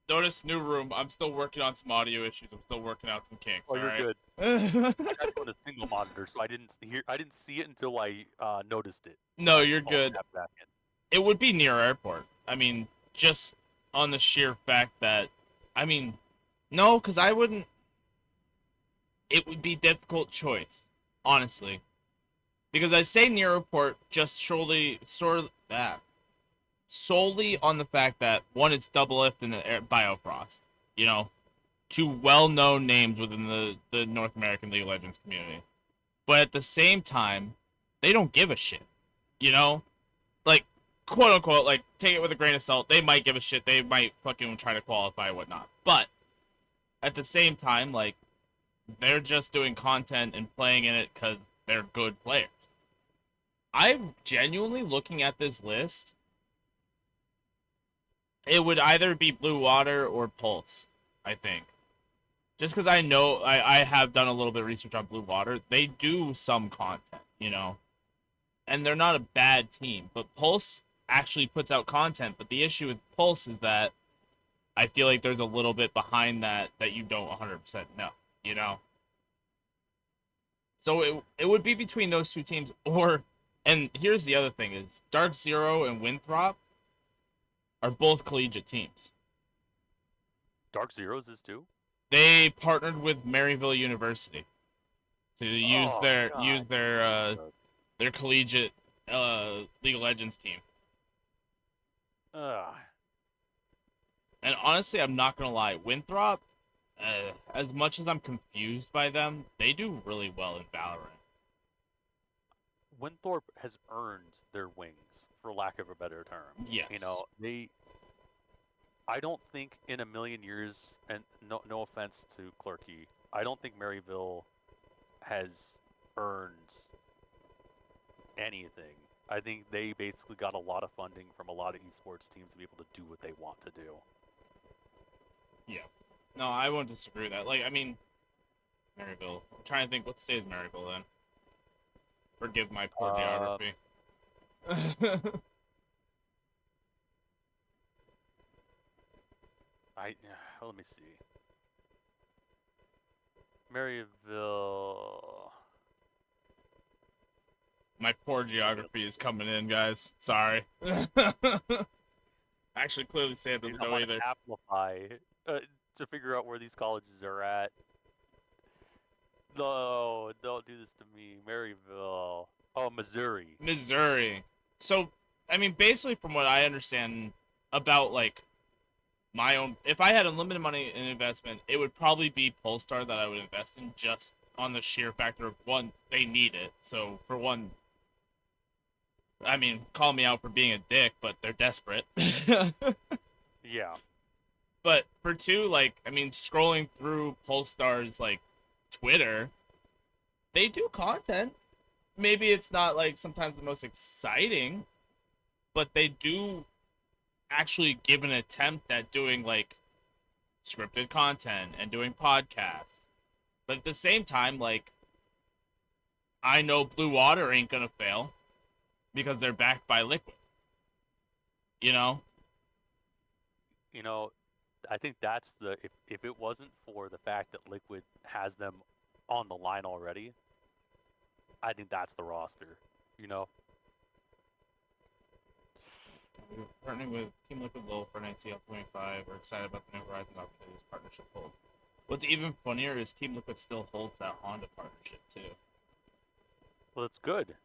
notice new room. I'm still working on some audio issues. I'm still working out some kinks. Oh, All you're right. good. I got it on a single monitor, so I didn't see it until I noticed it. No, you're I'll good. tap back in. It would be Near Airport. I mean, just on the sheer fact that, I mean, no, because I wouldn't. It would be difficult choice, honestly. Because I say near report just solely on the fact that one, it's Doublelift and Biofrost. You know, two well-known names within the North American League of Legends community. But at the same time, they don't give a shit. You know, like quote unquote, like take it with a grain of salt. They might give a shit. They might fucking try to qualify and whatnot. But at the same time, like they're just doing content and playing in it because they're good players. I'm genuinely looking at this list. It would either be Blue Water or Pulse, I think. Just because I know I have done a little bit of research on Blue Water. They do some content, you know. And they're not a bad team. But Pulse actually puts out content. But the issue with Pulse is that I feel like there's a little bit behind that you don't 100% know, you know? So it would be between those two teams. Or, and here's the other thing is Dark Zero and Winthrop are both collegiate teams. Dark Zeros is too? They partnered with Maryville University to use their collegiate League of Legends team. And honestly, I'm not gonna lie, Winthrop, as much as I'm confused by them, they do really well in Valorant. Winthrop has earned their wings, for lack of a better term. Yes. You know, I don't think in a million years, and no offense to Clerky, I don't think Maryville has earned anything. I think they basically got a lot of funding from a lot of esports teams to be able to do what they want to do. Yeah. No, I won't disagree with that. Like, I mean, Maryville. I'm trying to think, what state is Maryville in? Forgive my poor geography. Let me see. Maryville. My poor geography is coming in, guys. Sorry. Actually, clearly Sam doesn't know either. Amplify to figure out where these colleges are at. No, don't do this to me. Maryville. Oh, Missouri. Missouri. So, I mean, basically from what I understand about, like, my own... If I had unlimited money in investment, it would probably be Polestar that I would invest in just on the sheer factor of, one, they need it. So, for one... I mean, call me out for being a dick, but they're desperate. Yeah. But for two, like, I mean, scrolling through Polestar's, like, Twitter, they do content. Maybe it's not, like, sometimes the most exciting, but they do actually give an attempt at doing, like, scripted content and doing podcasts. But at the same time, like, I know Blue Water ain't gonna fail because they're backed by Liquid. You know? You know, I think that's the... If it wasn't for the fact that Liquid has them on the line already, I think that's the roster, you know? We're partnering with Team Liquid LoL for an ICL 25. We're excited about the new Horizon opportunities partnership holds. What's even funnier is Team Liquid still holds that Honda partnership, too. Well, it's good.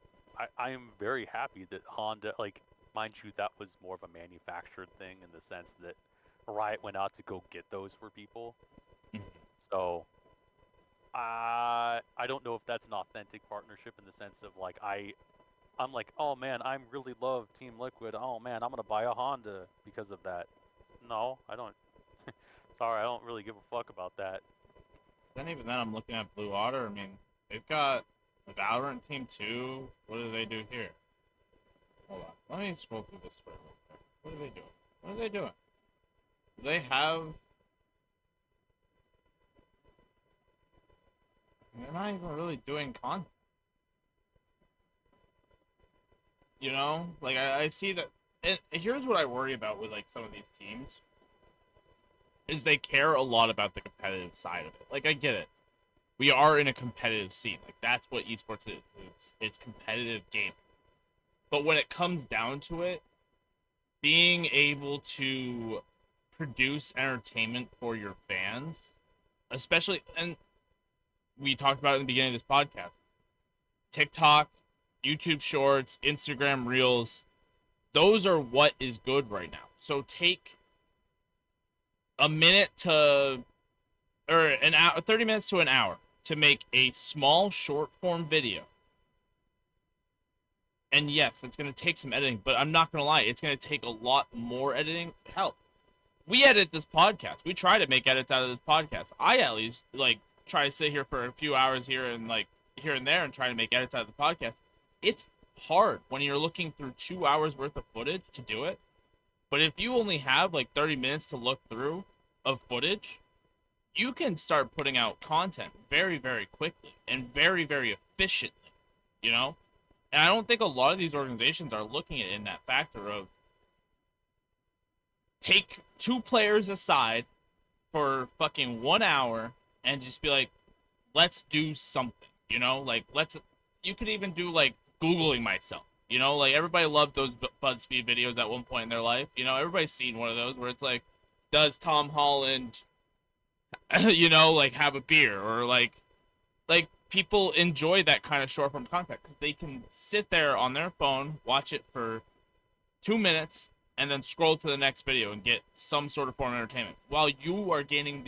I am very happy that Honda, like, mind you, that was more of a manufactured thing in the sense that Riot went out to go get those for people. So, I don't know if that's an authentic partnership in the sense of, like, I'm like, oh man, I really love Team Liquid. Oh man, I'm gonna buy a Honda because of that. No, I don't. Sorry, I don't really give a fuck about that. Then even then, I'm looking at Blue Water. I mean, they've got the Valorant team too. What do they do here? Hold on, let me scroll through this for a little bit. What are they doing? What are they doing? Do they have... They're not even really doing content. You know? Like, I see that... And here's what I worry about with, like, some of these teams. Is they care a lot about the competitive side of it. Like, I get it. We are in a competitive scene. Like, that's what esports is. It's competitive gaming. But when it comes down to it, being able to produce entertainment for your fans, especially... And we talked about it in the beginning of this podcast. TikTok, YouTube Shorts, Instagram Reels, those are what is good right now. So take a minute to, or an hour, 30 minutes to an hour to make a small short form video. And yes, it's going to take some editing, but I'm not going to lie, it's going to take a lot more editing. Hell, we edit this podcast. We try to make edits out of this podcast. I at least like try to sit here for a few hours here and like here and there and try to make edits out of the podcast. It's hard when you're looking through 2 hours worth of footage to do it. But if you only have like 30 minutes to look through of footage, you can start putting out content very, very quickly and very, very efficiently, you know? And I don't think a lot of these organizations are looking at it in that factor of take 2 players aside for fucking 1 hour and just be like, let's do something, you know? Like, you could even do like Googling myself, you know? Like, everybody loved those BuzzFeed videos at one point in their life, you know? Everybody's seen one of those where it's like, does Tom Holland, you know, like have a beer, or like people enjoy that kind of short form content because they can sit there on their phone, watch it for 2 minutes, and then scroll to the next video and get some sort of form of entertainment while you are gaining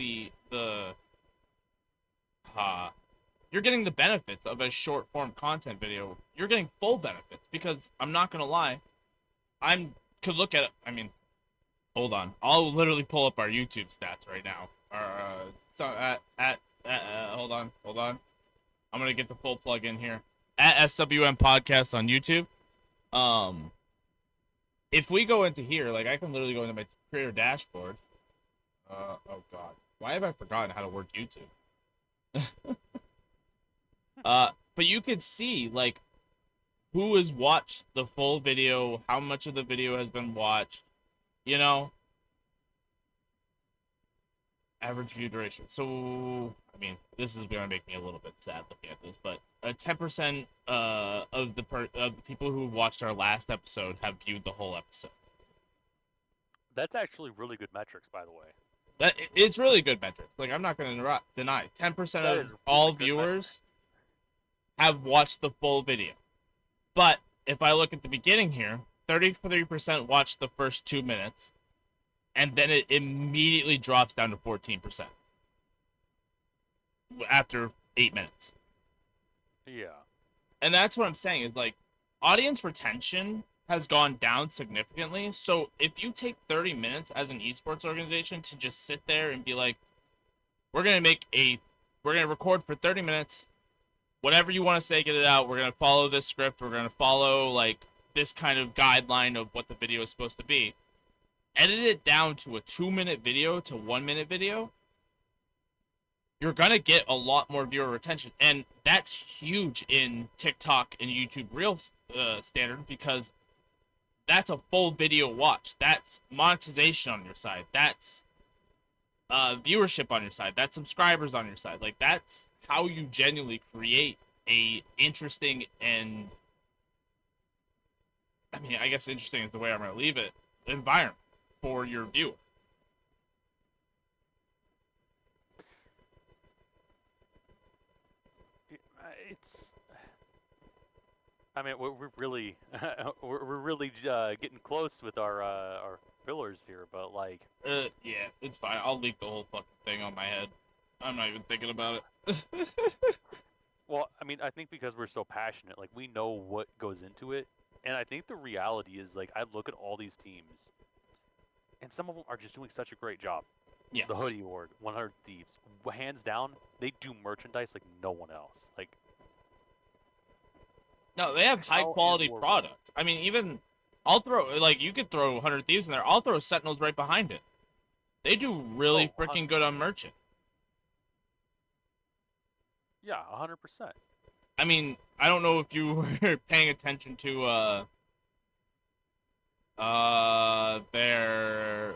you're getting the benefits of a short form content video. You're getting full benefits because I'm not gonna lie, could look at it. I mean, hold on, I'll literally pull up our YouTube stats right now. Hold on. I'm gonna get the full plug in here at SWM Podcast on YouTube. If we go into here, like I can literally go into my creator dashboard. Oh god, why have I forgotten how to work YouTube? But you could see like who has watched the full video, how much of the video has been watched, you know. Average view duration. So, I mean, this is going to make me a little bit sad looking at this, but 10% of the people who watched our last episode have viewed the whole episode. That's actually really good metrics, by the way. It's really good metrics. Like, I'm not going to deny 10% of really all viewers have watched the full video. But if I look at the beginning here, 33% watched the first 2 minutes. And then it immediately drops down to 14% after 8 minutes. Yeah. And that's what I'm saying is like audience retention has gone down significantly. So if you take 30 minutes as an esports organization to just sit there and be like, we're going to record for 30 minutes. Whatever you want to say, get it out. We're going to follow this script. We're going to follow like this kind of guideline of what the video is supposed to be. Edit it down to a 2-minute video to 1-minute video, you're going to get a lot more viewer retention. And that's huge in TikTok and YouTube Reels standard because that's a full video watch. That's monetization on your side. That's viewership on your side. That's subscribers on your side. Like, that's how you genuinely create a interesting and, I mean, I guess interesting is the way I'm going to leave it, environment for your viewer. I mean, we're really we're really getting close with our fillers here, but like. Yeah, it's fine. I'll leak the whole fucking thing on my head. I'm not even thinking about it. Well, I mean, I think because we're so passionate, like we know what goes into it, and I think the reality is like I look at all these teams. And some of them are just doing such a great job. Yes. The Hoodie Award, 100 Thieves, hands down, they do merchandise like no one else. Like, no, they have high quality product. I mean, even I'll throw like you could throw 100 Thieves in there. I'll throw Sentinels right behind it. They do really freaking good on merchant. Yeah, 100%. I mean, I don't know if you were paying attention to their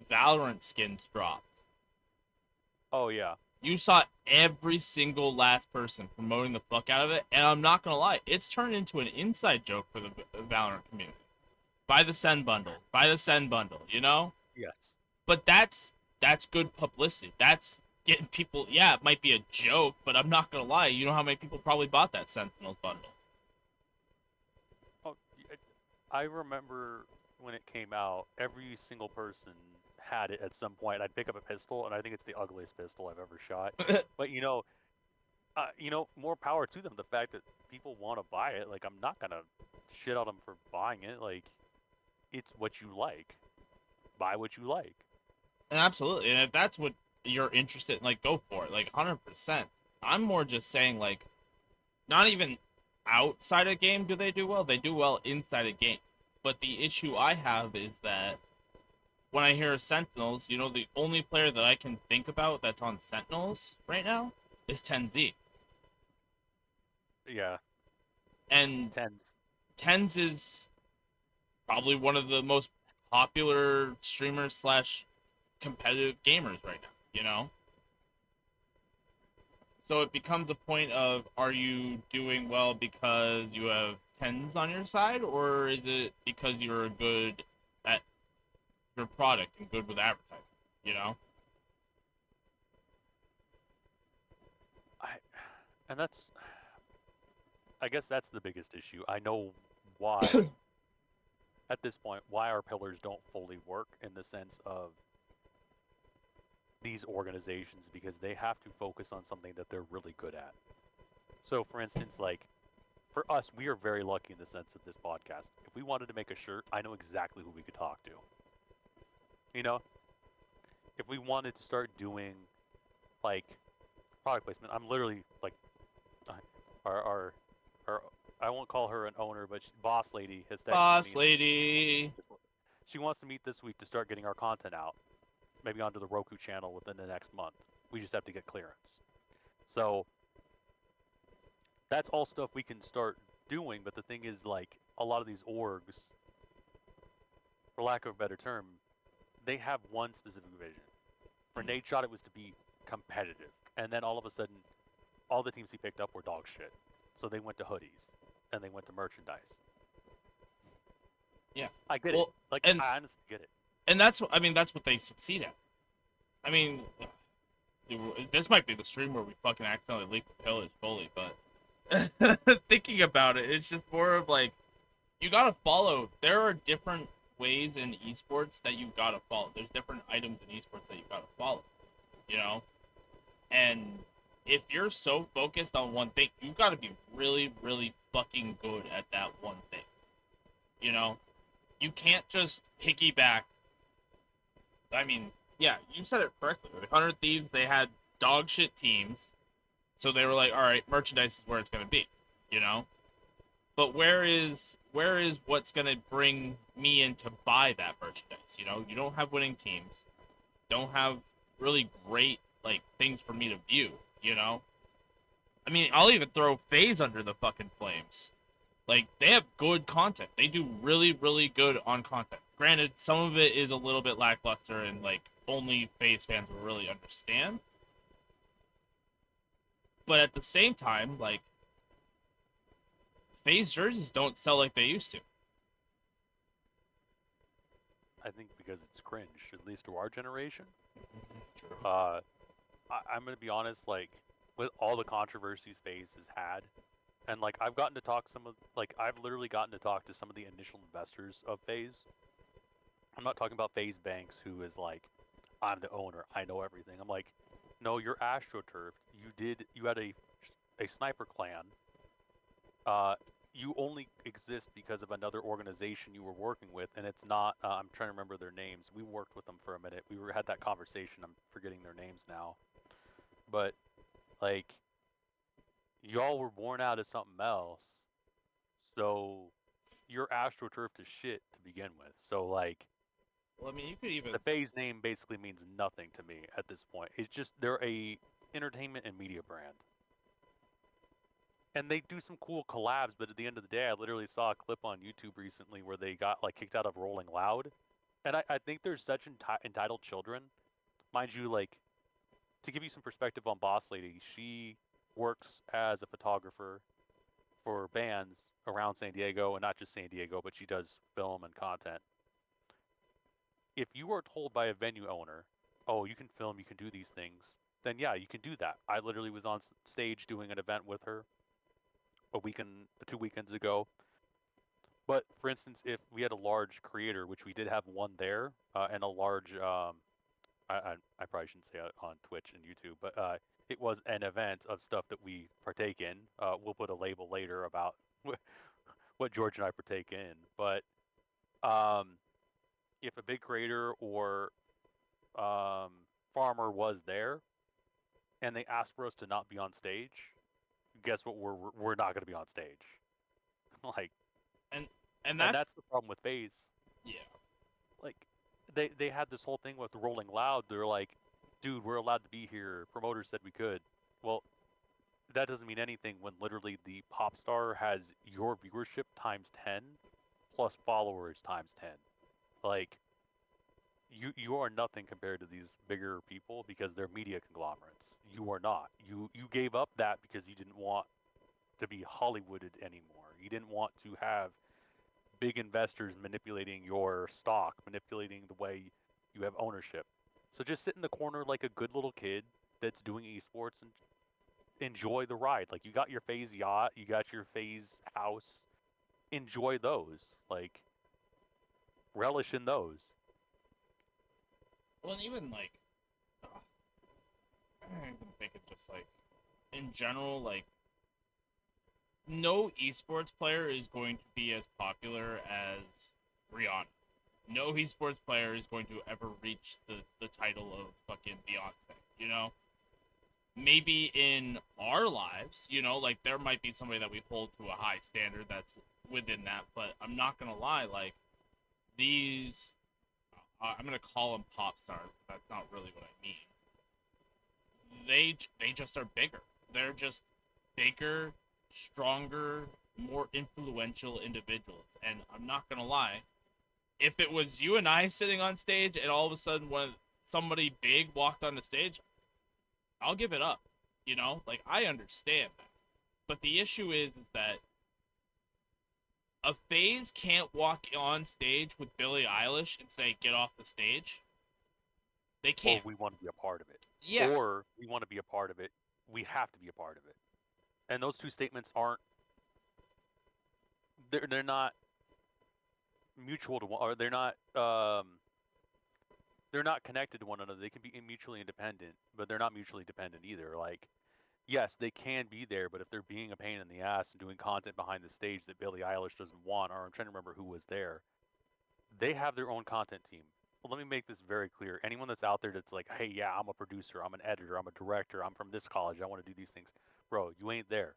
Valorant skins dropped. Oh yeah. You saw every single last person promoting the fuck out of it, and I'm not gonna lie, it's turned into an inside joke for the Valorant community. Buy the Send bundle, you know? Yes. But that's good publicity. That's getting people. Yeah, it might be a joke, but I'm not gonna lie. You know how many people probably bought that Sentinels bundle? Oh, I remember when it came out, every single person had it at some point. I'd pick up a pistol, and I think it's the ugliest pistol I've ever shot. But more power to them. The fact that people want to buy it, like I'm not gonna shit on them for buying it. Like it's what you like. Buy what you like. And absolutely, and if that's what you're interested in, like, go for it, like 100%. I'm more just saying, like, not even outside a game do they do well. They do well inside a game. But the issue I have is that when I hear Sentinels, the only player that I can think about that's on Sentinels right now is 10Z. Yeah, And tens. Tens is probably one of the most popular streamers slash competitive gamers right now, you know? So it becomes a point of, are you doing well because you have tens on your side, or is it because you're good at your product and good with advertising, you know? I, and that's, I guess that's the biggest issue. I know why, at this point, why our pillars don't fully work in the sense of these organizations because they have to focus on something that they're really good at. So, for instance, like for us, we are very lucky in the sense of this podcast. If we wanted to make a shirt, I know exactly who we could talk to. You know, if we wanted to start doing like product placement, I'm literally like our our our I won't call her an owner, but boss lady has texted Boss me. lady. She wants to meet this week to start getting our content out, maybe onto the Roku channel within the next month. We just have to get clearance. So that's all stuff we can start doing. But the thing is, like a lot of these orgs, for lack of a better term, they have one specific vision. For Nadeshot, it was to be competitive, and then all of a sudden, all the teams he picked up were dog shit. So they went to hoodies, and they went to merchandise. Yeah. I get it. Well, Like and I honestly get it. and that's what I mean. That's what they succeed at. I mean, this might be the stream where we fucking accidentally leak the pillars fully, but thinking about it, it's just more of like, you gotta follow. There are different ways in esports that you gotta follow. There's different items in esports that you gotta follow. You know, and if you're so focused on one thing, you gotta be really, really fucking good at that one thing. You know, you can't just piggyback. I mean, yeah, you said it correctly. With 100 Thieves, they had dog shit teams, so they were like, all right, merchandise is where it's gonna be. You know, but where is what's gonna bring me in to buy that merchandise? You don't have winning teams, don't have really great like things for me to view. You know, I mean, I'll even throw FaZe under the fucking flames. Like, they have good content. They do really, really good on content. Granted, some of it is a little bit lackluster and like only FaZe fans will really understand. But at the same time, like, FaZe jerseys don't sell like they used to. I think because it's cringe, at least to our generation. True. I'm gonna be honest, like with all the controversies FaZe has had, and like I've gotten to talk I've literally gotten to talk to some of the initial investors of FaZe. I'm not talking about FaZe Banks, who is like, I'm the owner, I know everything. I'm like, no, you're AstroTurf. You had a sniper clan. Uh, you only exist because of another organization you were working with, and it's not. I'm trying to remember their names. We worked with them for a minute. Had that conversation. I'm forgetting their names now, but like y'all were born out of something else, so you're AstroTurf to shit to begin with. So like Well, I mean, you could even. the FaZe name basically means nothing to me at this point. It's just they're a entertainment and media brand. And they do some cool collabs, but at the end of the day, I literally saw a clip on YouTube recently where they got like kicked out of Rolling Loud. And I think there's such entitled children. Mind you, like to give you some perspective on Boss Lady, she works as a photographer for bands around San Diego, and not just San Diego, but she does film and content. If you are told by a venue owner, oh, you can film, you can do these things, then yeah, you can do that. I literally was on stage doing an event with her 2 weekends ago. But for instance, if we had a large creator, which we did have one there, and a large, I probably shouldn't say it on Twitch and YouTube, but it was an event of stuff that we partake in. We'll put a label later about what George and I partake in. But um, if a big creator or um, farmer was there and they asked for us to not be on stage, guess what? We're not going to be on stage. Like, and and that's that's the problem with FaZe. yeah. Like, they had this whole thing with Rolling Loud. They're like, dude, we're allowed to be here. Promoters said we could. Well, that doesn't mean anything when literally the pop star has your viewership times 10 plus followers times 10. Like, you are nothing compared to these bigger people because they're media conglomerates. You are not. You gave up that because you didn't want to be Hollywooded anymore. You didn't want to have big investors manipulating your stock, manipulating the way you have ownership. So just sit in the corner like a good little kid that's doing esports and enjoy the ride. Like, you got your FaZe yacht, you got your FaZe house. Enjoy those. Like, relish in those. Well, and even like, I don't even think it's just like, in general, like, no esports player is going to be as popular as Rihanna. No esports player is going to ever reach the title of fucking Beyonce. You know, maybe in our lives, you know, like there might be somebody that we hold to a high standard that's within that. But I'm not gonna lie, like these, I'm gonna call them pop stars. That's not really what I mean. They just are bigger. They're just bigger, stronger, more influential individuals. And I'm not gonna lie, if it was you and I sitting on stage and all of a sudden when somebody big walked on the stage, I'll give it up. You know, like I understand that. But the issue is that a FaZe can't walk on stage with Billie Eilish and say get off the stage. They Or can't. we want to be a part of it. Yeah. Or we want to be a part of it. We have to be a part of it. And those two statements aren't, they're not mutual to one, or they're not connected to one another. They can be mutually independent, but they're not mutually dependent either. Like, yes, they can be there, but if they're being a pain in the ass and doing content behind the stage that Billie Eilish doesn't want, or I'm trying to remember who was there, they have their own content team. Well, let me make this very clear. Anyone that's out there that's like, hey, yeah, I'm a producer, I'm an editor, I'm a director, I'm from this college, I want to do these things. Bro, you ain't there.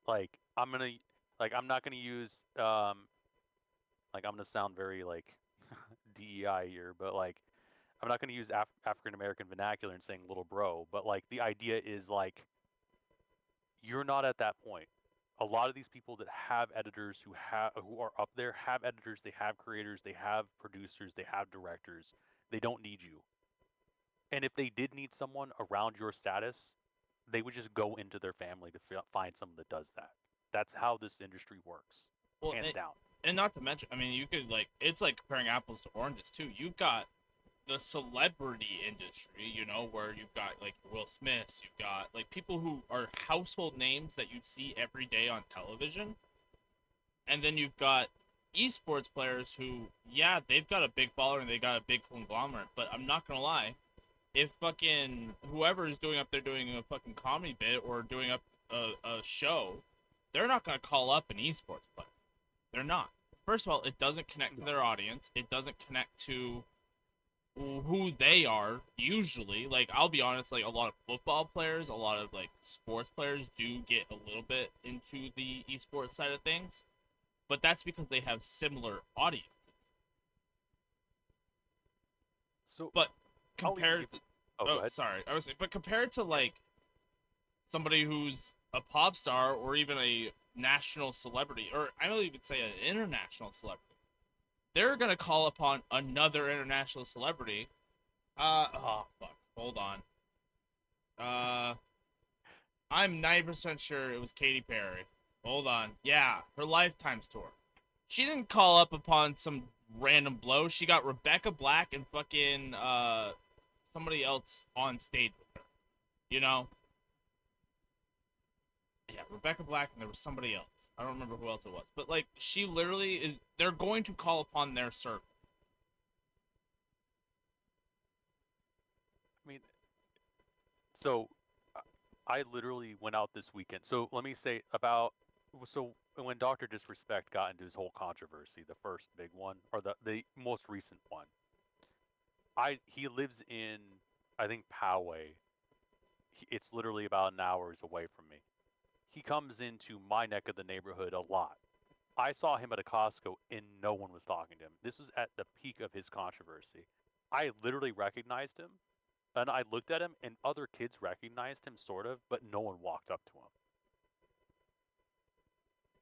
Like, I'm not gonna use, like, I'm gonna sound very like DEI here, but like, I'm not gonna use African American vernacular and saying little bro, but like, the idea is like, you're not at that point. A lot of these people that have editors who are up there have editors, they have creators, they have producers, they have directors. They don't need you. And if they did need someone around your status, they would just go into their family to find someone that does that. That's how this industry works, Well, hands down. and not to mention, I mean, you could like it's like comparing apples to oranges too. You've got the celebrity industry, you know, where you've got like Will Smiths, you've got like people who are household names that you see every day on television, and then you've got esports players who, yeah, they've got a big follower and they got a big conglomerate. But I'm not gonna lie, if fucking whoever is doing up there doing a fucking comedy bit or doing up a show, they're not gonna call up an esports player. They're not. First of all, it doesn't connect to their audience. It doesn't connect to who they are usually. Like, I'll be honest, like a lot of football players, a lot of like sports players do get a little bit into the esports side of things, but that's because they have similar audiences. So But I'll even compared, give, oh, go oh ahead. sorry, I was but compared to like somebody who's a pop star or even a national celebrity, or I don't even say an international celebrity, they're gonna call upon another international celebrity. Oh fuck, hold on. Uh, I'm 90% sure it was Katy Perry. Hold on, yeah, her Lifetimes tour. She didn't call up upon some random blow. She got Rebecca Black and fucking somebody else on stage with her. You know? Yeah, Rebecca Black, and there was somebody else. I don't remember who else it was. But, like, she literally is. They're going to call upon their server. I mean, so I literally went out this weekend. So let me say about so when Doctor Disrespect got into his whole controversy, the first big one or the most recent one. He lives in, I think, Poway. It's literally about an hour's away from me. He comes into my neck of the neighborhood a lot. I saw him at a Costco and no one was talking to him. This was at the peak of his controversy. I literally recognized him and I looked at him and other kids recognized him sort of, but no one walked up to him.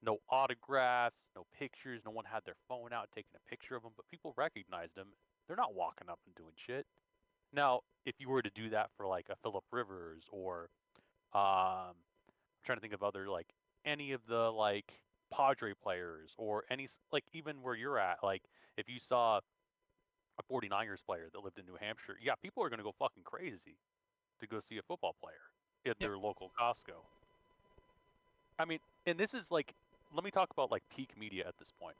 No autographs, no pictures, no one had their phone out taking a picture of him, but people recognized him. They're not walking up and doing shit. Now, if you were to do that for like a Philip Rivers or I'm trying to think of other like any of the like Padre players or any like even where you're at, like if you saw a 49ers player that lived in New Hampshire, yeah, people are going to go fucking crazy to go see a football player at Yeah. their local Costco. I mean, and this is like, let me talk about like peak media at this point.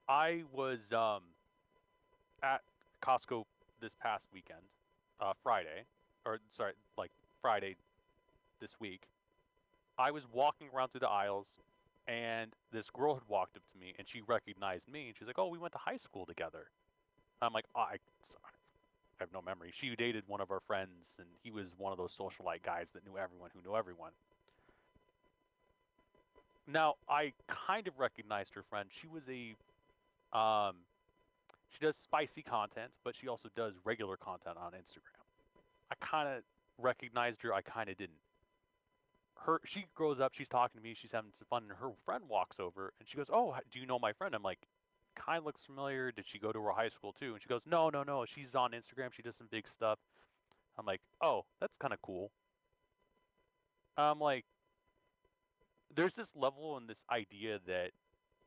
I was at Costco this past weekend, Friday, or sorry, like Friday this week. I was walking around through the aisles, and this girl had walked up to me, and she recognized me, and she's like, "Oh, we went to high school together." I'm like, oh, I have no memory. She dated one of our friends, and he was one of those socialite guys that knew everyone who knew everyone. Now, I kind of recognized her friend. She was she does spicy content, but she also does regular content on Instagram. I kind of recognized her. I kind of didn't. She grows up. She's talking to me. She's having some fun, and her friend walks over, and she goes, "Oh, do you know my friend?" I'm like, "Kind of looks familiar. Did she go to our high school too?" And she goes, "No, no, no. She's on Instagram. She does some big stuff." I'm like, "Oh, that's kind of cool." I'm like, there's this level and this idea that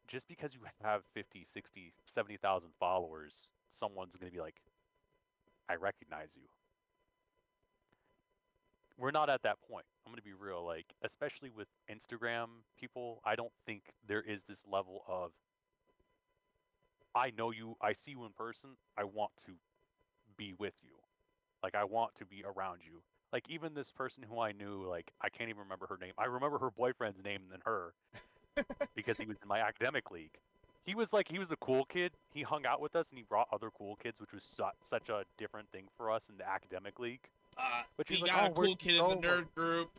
just because you have 50, 60, 70,000 followers, someone's going to be like, I recognize you. We're not at that point. I'm going to be real. Like, especially with Instagram people, I don't think there is this level of, I know you, I see you in person, I want to be with you. Like, I want to be around you. Like, even this person who I knew, like, I can't even remember her name. I remember her boyfriend's name than her because he was in my academic league. He was the cool kid. He hung out with us and he brought other cool kids, which was such a different thing for us in the academic league. But she's We like, got "Oh, a where'd cool you kid in the go?" nerd group.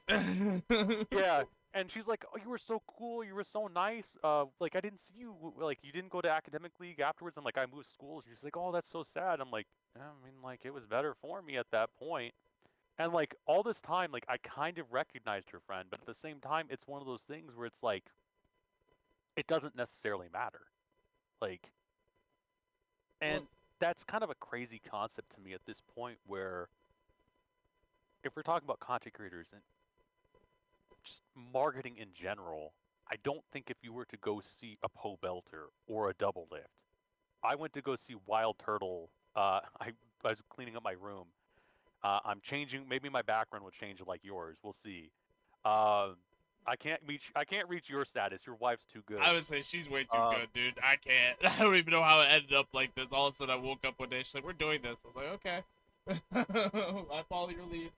Yeah, and she's like, "Oh, you were so cool. You were so nice. Like I didn't see you. Like you didn't go to academic league afterwards." I'm like, "I moved schools." She's like, "Oh, that's so sad." I'm like, "I mean, like it was better for me at that point." And like all this time, like I kind of recognized her friend, but at the same time, it's one of those things where it's like, it doesn't necessarily matter. Like, and Well, that's kind of a crazy concept to me at this point where if we're talking about content creators and just marketing in general, I don't think if you were to go see a Poe Belter or a Double Lift, I went to go see Wild Turtle. I was cleaning up my room. I'm changing. Maybe my background will change like yours. We'll see. Um, I can't reach your status. Your wife's too good. I would say she's way too Um, good, dude. I can't. I don't even know how it ended up like this. All of a sudden, I woke up one day. She's like, "We're doing this." I was like, "Okay." I follow your lead.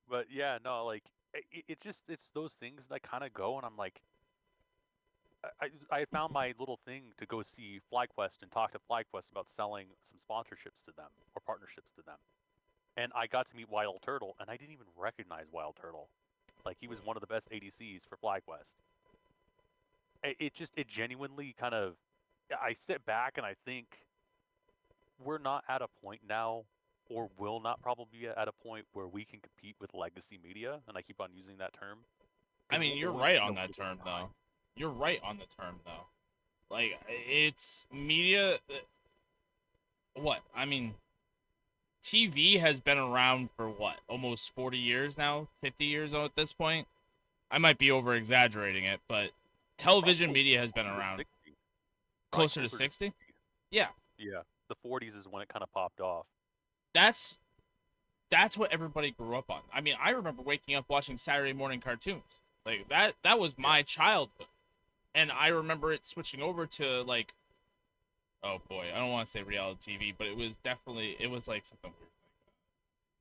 but yeah, no, like it just it's those things that I kind of go and I'm like, I found my little thing to go see FlyQuest and talk to FlyQuest about selling some sponsorships to them or partnerships to them. And I got to meet Wild Turtle, and I didn't even recognize Wild Turtle. Like he was one of the best ADCs for FlyQuest. It genuinely kind of, I sit back and I think we're not at a point now, or will not probably be at a point where we can compete with legacy media, and I keep on using that term. I Because mean, you're we'll always right be a on that little bit term, behind. though. You're right on the term, though. Like, it's media. What? I mean, TV has been around for what? Almost 40 years now? 50 years at this point? I might be over exaggerating it, but television Probably media has been closer to around 60. Probably closer to closer to 60. 60. Yeah. Yeah. the 40s is when it kind of popped off. That's what everybody grew up on. I mean, I remember waking up watching Saturday morning cartoons. Like that was my childhood. And I remember it switching over to like, oh boy, I don't want to say reality TV, but it was like something weird.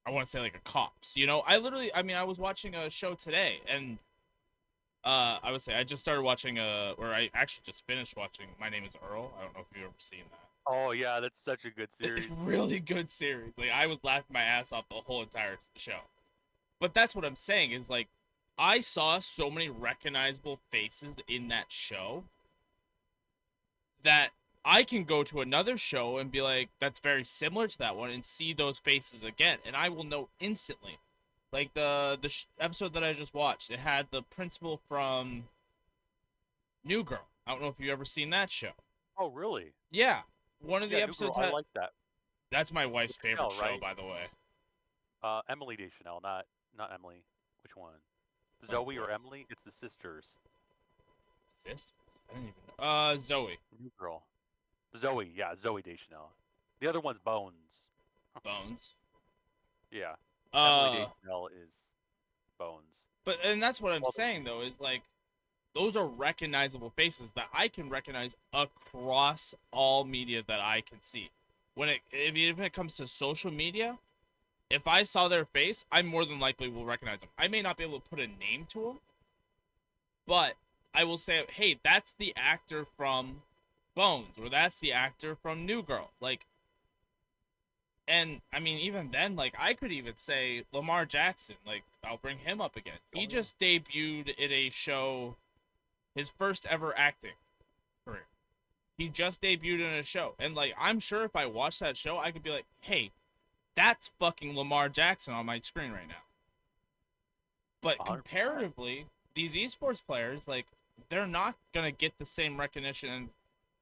I want to say like a cops. You know, I was watching a show today, and I would say I just started watching or I actually just finished watching My Name Is Earl. I don't know if you've ever seen that. Oh yeah, that's such a good series. Really good series. Like I was laughing my ass off the whole entire show. But that's what I'm saying is like I saw so many recognizable faces in that show that I can go to another show and be like, that's very similar to that one and see those faces again. And I will know instantly. Like the episode that I just watched, it had the principal from New Girl. I don't know if you've ever seen that show. Oh really? Yeah. One of the New episodes Girl, I like that. That's my wife's favorite show, right? by the way. Emily Deschanel, not Emily. Which one? Zoe or Emily? It's the sisters. Sisters? I didn't even know. Zoe. New Girl. Zoe, yeah, Zoe Deschanel. The other one's Bones. Bones. Yeah. Emily Deschanel is Bones. And that's what I'm saying though, is like those are recognizable faces that I can recognize across all media that I can see. If it comes to social media, if I saw their face, I more than likely will recognize them. I may not be able to put a name to them, but I will say, hey, that's the actor from Bones, or that's the actor from New Girl. Like, and I mean, even then, like, I could even say Lamar Jackson. Like, I'll bring him up again. He just debuted in a show, his first ever acting career. He just debuted in a show. And, like, I'm sure if I watched that show, I could be like, hey, that's fucking Lamar Jackson on my screen right now. But comparatively, these esports players, like, they're not going to get the same recognition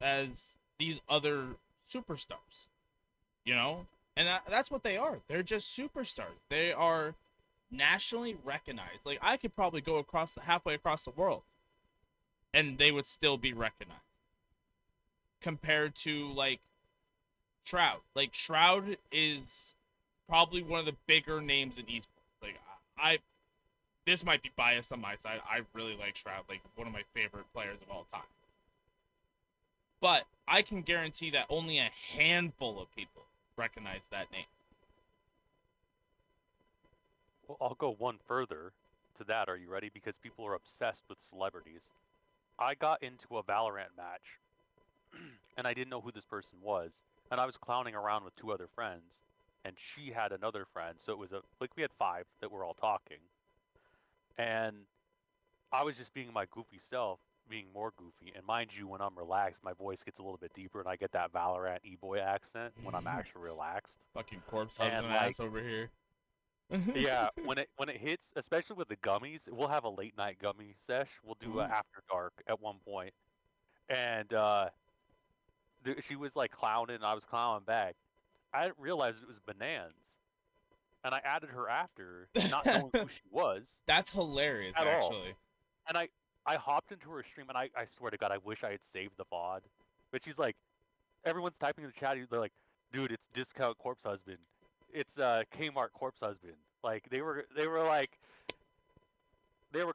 as these other superstars. You know? And that's what they are. They're just superstars. They are nationally recognized. Like, I could probably go halfway across the world, and they would still be recognized. Compared to, like, Shroud. Like, Shroud is probably one of the bigger names in esports. Like, this might be biased on my side. I really like Shroud. Like, one of my favorite players of all time. But I can guarantee that only a handful of people recognize that name. Well, I'll go one further to that. Are you ready? Because people are obsessed with celebrities. I got into a Valorant match, and I didn't know who this person was, and I was clowning around with two other friends, and she had another friend, so it was we had 5 that were all talking, and I was just being my goofy self, being more goofy. And mind you, when I'm relaxed, my voice gets a little bit deeper, and I get that Valorant e-boy accent when I'm actually relaxed. Fucking corpse husband ass over here. Yeah, when it hits, especially with the gummies, we'll have a late night gummy sesh. We'll do after dark at one point, and she was like clowning, and I was clowning back. I didn't realize it was Bonanz, and I added her after, not knowing who she was. That's hilarious, actually. And I hopped into her stream, and I swear to God, I wish I had saved the VOD. But she's like, everyone's typing in the chat. They're like, dude, it's Discount Corpse Husband. It's Kmart Corpse Husband. Like they were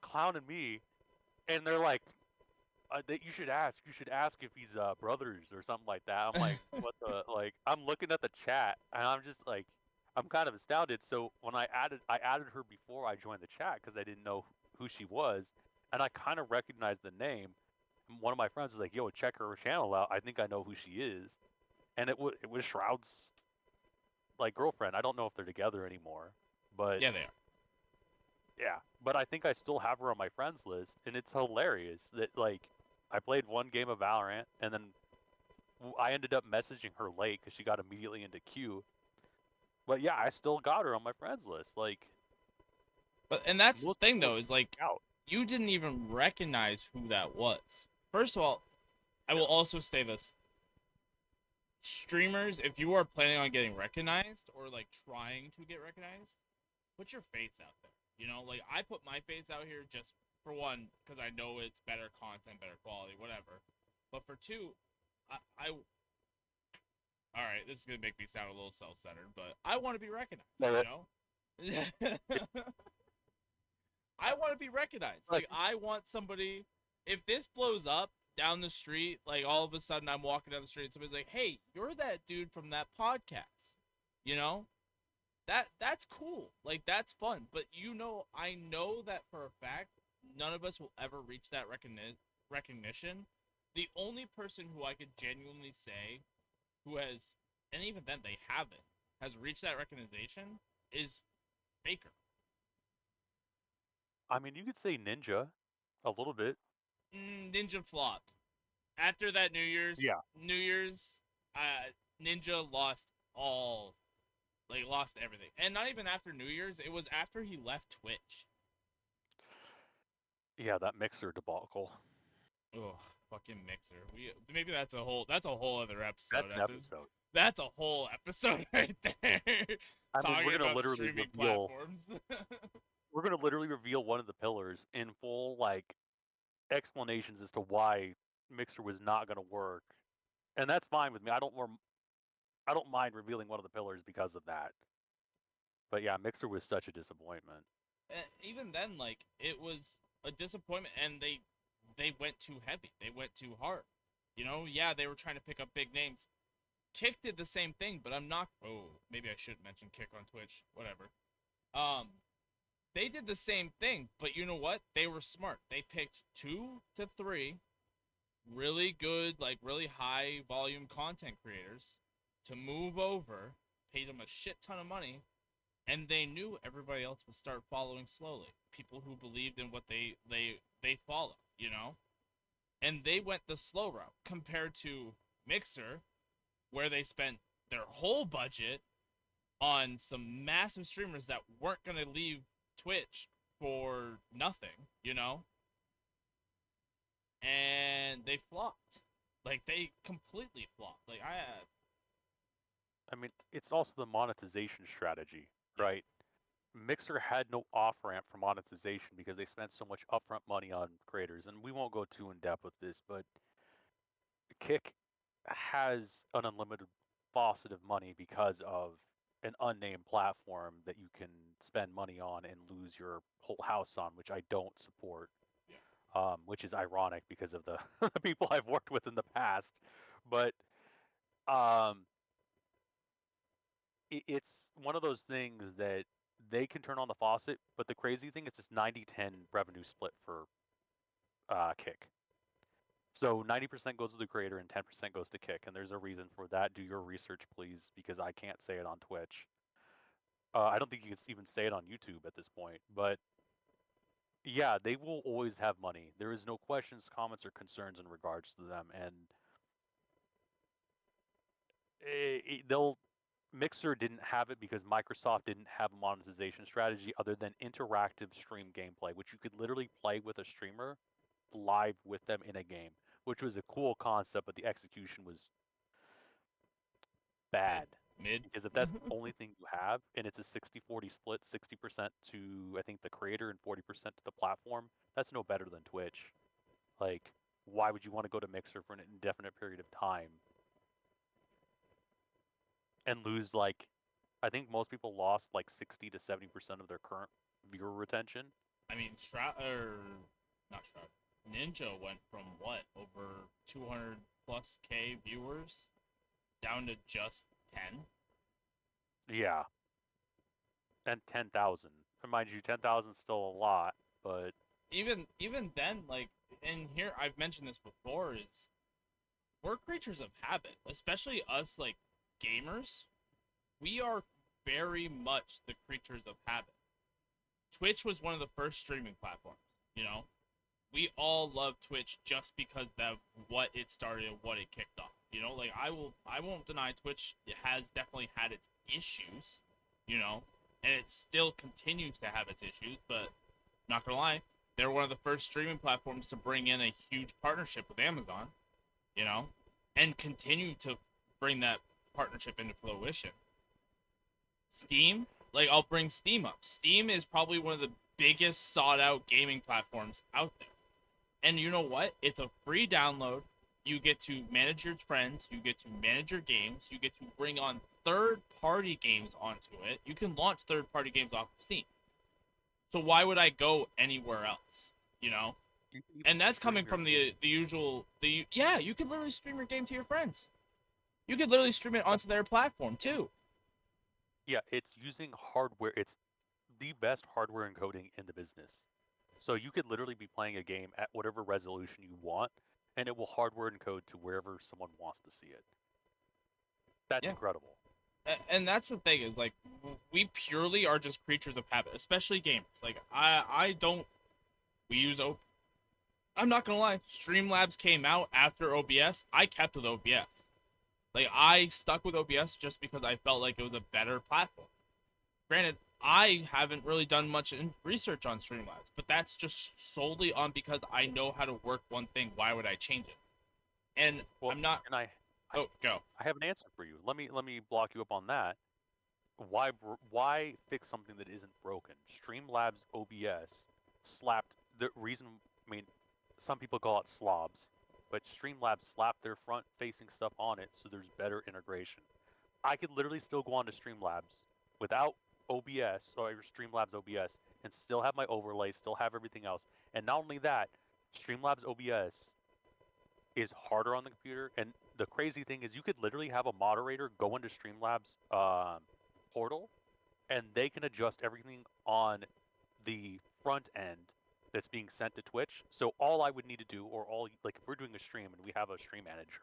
clowning me, and they're like, that you should ask if he's brothers or something like that. I'm like, what the like? I'm looking at the chat, and I'm just like, I'm kind of astounded. So when I added her before I joined the chat because I didn't know who she was, and I kind of recognized the name. And one of my friends was like, "Yo, check her channel out. I think I know who she is," and it was Shroud's like girlfriend. I don't know if they're together anymore, but yeah, they are. Yeah, but I think I still have her on my friends list, and it's hilarious that like I played one game of Valorant, and then I ended up messaging her late because she got immediately into queue. But yeah, I still got her on my friends list, like. And that's the thing though, is like you didn't even recognize who that was. First of all, I will also say this. Streamers, if you are planning on getting recognized or like trying to get recognized, put your face out there. You know, like I put my face out here just for one because I know it's better content, better quality, whatever. But for two, all right, right, this is gonna make me sound a little self-centered, but I want to be recognized. No, You know, I want to be recognized. Like, I want somebody. If this blows up down the street, like all of a sudden I'm walking down the street and somebody's like, "Hey, you're that dude from that podcast," you know, that's cool. Like, that's fun. But I know that for a fact, none of us will ever reach that recognition. The only person who I could genuinely say who has, and even then they haven't, has reached that recognition is Faker. I mean, you could say Ninja a little bit. Ninja flopped after that New Year's. Yeah. New Year's, Ninja lost lost everything, and not even after New Year's. It was after he left Twitch. Yeah, that Mixer debacle. Oh, fucking Mixer. Maybe that's a whole other episode. That's an episode. That's a whole episode right there. I mean, we're gonna literally streaming reveal. platforms. We're gonna literally reveal one of the pillars in full, like, explanations as to why Mixer was not gonna work, and that's fine with me. I don't mind revealing one of the pillars because of that. But yeah, Mixer was such a disappointment. Even then, like, it was a disappointment, and they went too heavy. They went too hard. You know, yeah, they were trying to pick up big names. Kick did the same thing, but I'm not. Oh, maybe I should mention Kick on Twitch. Whatever. They did the same thing, but you know what? They were smart. They picked 2 to 3 really good, like really high volume content creators to move over, paid them a shit ton of money, and they knew everybody else would start following slowly. People who believed in what they follow, you know? And they went the slow route compared to Mixer, where they spent their whole budget on some massive streamers that weren't going to leave Twitch for nothing, you know? And they flopped. Like, they completely flopped. Like, I mean, it's also the monetization strategy, right? Mixer had no off-ramp for monetization because they spent so much upfront money on creators, and we won't go too in-depth with this, but Kick has an unlimited faucet of money because of an unnamed platform that you can spend money on and lose your whole house on, which I don't support. Which is ironic because of the people I've worked with in the past. But it's one of those things that they can turn on the faucet, but the crazy thing is it's 90-10 revenue split for Kick. So 90% goes to the creator and 10% goes to Kick, and there's a reason for that. Do your research, please, because I can't say it on Twitch. I don't think you can even say it on YouTube at this point, but yeah, they will always have money. There is no questions, comments, or concerns in regards to them, and they'll. Mixer didn't have it because Microsoft didn't have a monetization strategy other than interactive stream gameplay, which you could literally play with a streamer live with them in a game, which was a cool concept, but the execution was bad. mid. Because if that's the only thing you have, and it's a 60-40 split, 60% to, I think, the creator and 40% to the platform, that's no better than Twitch. Like, why would you want to go to Mixer for an indefinite period of time and lose, like, I think most people lost like 60 to 70% of their current viewer retention. I mean, not Shroud. Ninja went from what, over 200 plus K viewers down to just 10? Yeah. And 10,000. Mind you, 10,000 is still a lot, but even then, like, and here I've mentioned this before, is we're creatures of habit, especially us, like, gamers. We are very much the creatures of habit. Twitch was one of the first streaming platforms, you know? We all love Twitch just because of what it started and what it kicked off. You know, like, I won't deny Twitch has definitely had its issues, you know, and it still continues to have its issues, but not gonna lie, they're one of the first streaming platforms to bring in a huge partnership with Amazon, you know, and continue to bring that partnership into fruition. Steam, like, I'll bring Steam up. Steam is probably one of the biggest sought out gaming platforms out there. And you know what? It's a free download. you get to manage your friends, you get to manage your games, you get to bring on third-party games onto it. You can launch third-party games off of Steam. So why would I go anywhere else? You know? You can even And that's stream coming your from game. the usual yeah, you can literally stream your game to your friends. You could literally stream it onto their platform too. Yeah, it's using hardware. It's the best hardware encoding in the business. So you could literally be playing a game at whatever resolution you want, and it will hardware encode to wherever someone wants to see it. That's Yeah. incredible. And that's the thing is like we purely are just creatures of habit, especially gamers. Like I don't we use I'm not gonna lie, Streamlabs came out after OBS. I kept with OBS. Like I stuck with OBS just because I felt like it was a better platform. Granted, I haven't really done much research on Streamlabs, but that's just solely on because I know how to work one thing. Why would I change it? And Well, I'm not. and Oh, go. I have an answer for you. Let me block you up on that. Why fix something that isn't broken? Streamlabs OBS slapped the reason. I mean, some people call it slobs, but Streamlabs slapped their front-facing stuff on it, so there's better integration. I could literally still go on to Streamlabs without OBS or Streamlabs OBS and still have my overlay, still have everything else. And not only that, Streamlabs OBS is harder on the computer. And the crazy thing is, you could literally have a moderator go into Streamlabs portal, and they can adjust everything on the front end that's being sent to Twitch. So all I would need to do, or all like if we're doing a stream and we have a stream manager,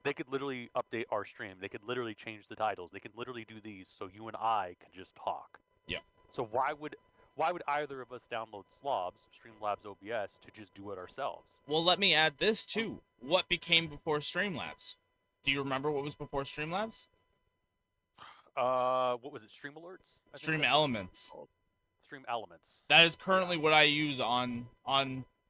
they could literally update our stream. They could literally change the titles. They could literally do these so you and I can just talk. Yeah. So why would either of us download Slobs, Streamlabs OBS, to just do it ourselves? Well, let me add this too. What became before Streamlabs? Do you remember what was before Streamlabs? What was it? Stream Alerts? I think Stream that's what Elements. it's called. Stream Elements. That is currently what I use on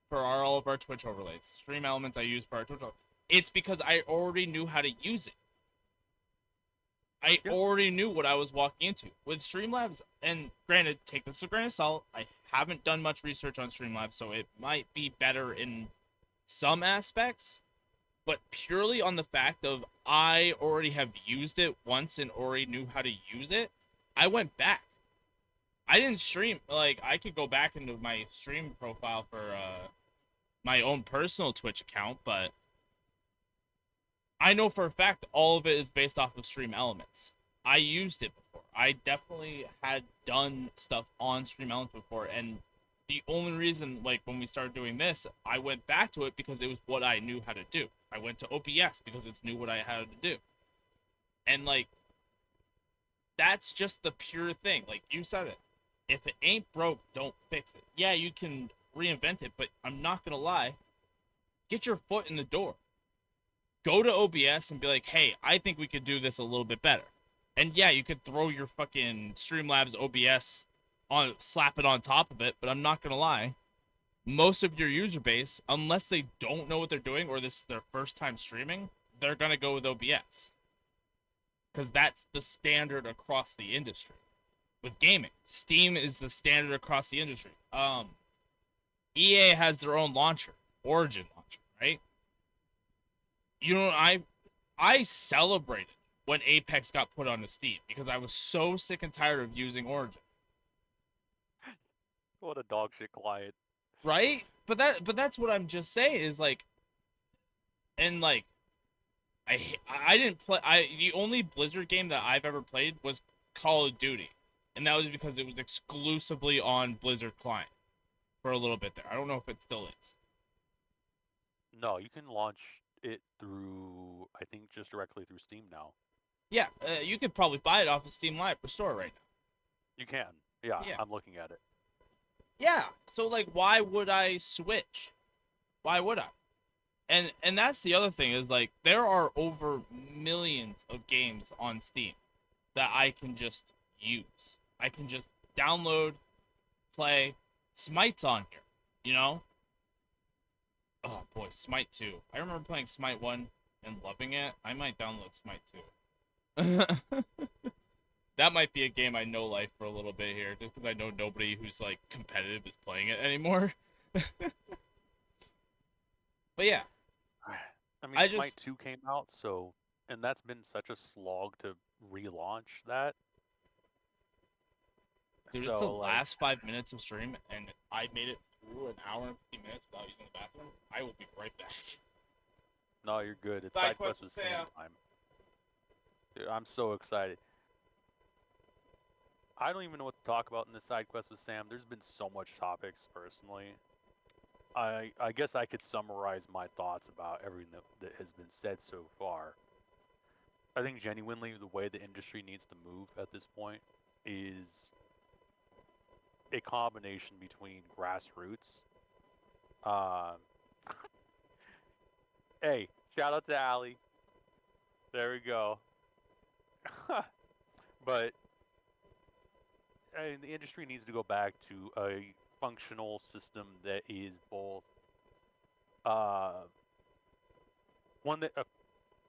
for all of our Twitch overlays. Stream Elements I use for our Twitch overlays. It's because I already knew how to use it. I already knew what I was walking into. With Streamlabs, and granted, take this with a grain of salt, I haven't done much research on Streamlabs, so it might be better in some aspects, but purely on the fact of I already have used it once and already knew how to use it, I went back. I didn't stream, like, I could go back into my stream profile for my own personal Twitch account, but I know for a fact all of it is based off of Stream Elements. I used it before. I definitely had done stuff on Stream Elements before, and the only reason, like, when we started doing this, I went back to it because it was what I knew how to do. I went to OBS because it's knew what I had to do. And, like, that's just the pure thing. Like, you said it. If it ain't broke, don't fix it. Yeah, you can reinvent it, but I'm not gonna lie. Get your foot in the door. Go to OBS and be like, hey, I think we could do this a little bit better. And yeah, you could throw your fucking Streamlabs OBS on, slap it on top of it, but I'm not gonna lie. Most of your user base, unless they don't know what they're doing or this is their first time streaming, they're gonna go with OBS. Because that's the standard across the industry. With gaming, Steam is the standard across the industry. EA has their own launcher, Origin launcher, right? You know, I celebrated when Apex got put onto Steam because I was so sick and tired of using Origin. What a dog shit client. Right? But that's what I'm just saying is like, and like, I didn't play. The only Blizzard game that I've ever played was Call of Duty, and that was because it was exclusively on Blizzard client for a little bit there. I don't know if it still is. No, you can launch it through, I think, just directly through Steam now. Yeah, you could probably buy it off of Steam Live Store right now. You can. Yeah, Yeah. I'm looking at it. Yeah, so like, why would I switch? Why would I? And that's the other thing is like there are over millions of games on Steam that I can just use. I can just download, play. Smite's on here, you know? Oh boy, Smite 2. I remember playing Smite 1 and loving it. I might download Smite 2. That might be a game I know life for a little bit here, just because I know nobody who's like competitive is playing it anymore. But yeah. I mean, I Smite just 2 came out, so and that's been such a slog to relaunch that. dude, it's the So like, last 5 minutes of stream, and I made it through an hour and 50 minutes without using the bathroom. I will be right back. no, you're good. It's Side side quest quest with with Sam Sam. time. Dude, I'm so excited. I don't even know what to talk about in this side quest with Sam. There's been so much topics personally. I guess I could summarize my thoughts about everything that has been said so far. I think genuinely the way the industry needs to move at this point is a combination between grassroots. Um, hey, shout out to Allie. There we go. But I mean, the industry needs to go back to a functional system that is both uh, one that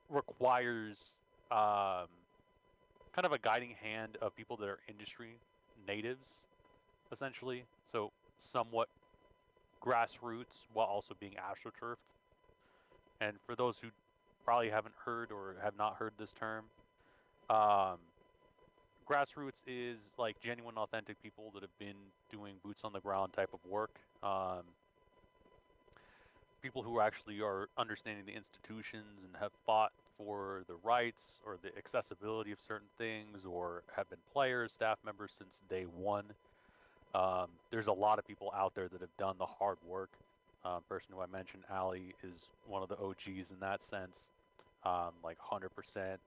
requires kind of a guiding hand of people that are industry natives, essentially. So somewhat grassroots while also being astroturfed. And for those who probably haven't heard or have not heard this term, um, grassroots is like genuine, authentic people that have been doing boots on the ground type of work. People who actually are understanding the institutions and have fought for the rights or the accessibility of certain things, or have been players, staff members since day one. There's a lot of people out there that have done the hard work. Person who I mentioned, Ali, is one of the OGs in that sense, like 100%.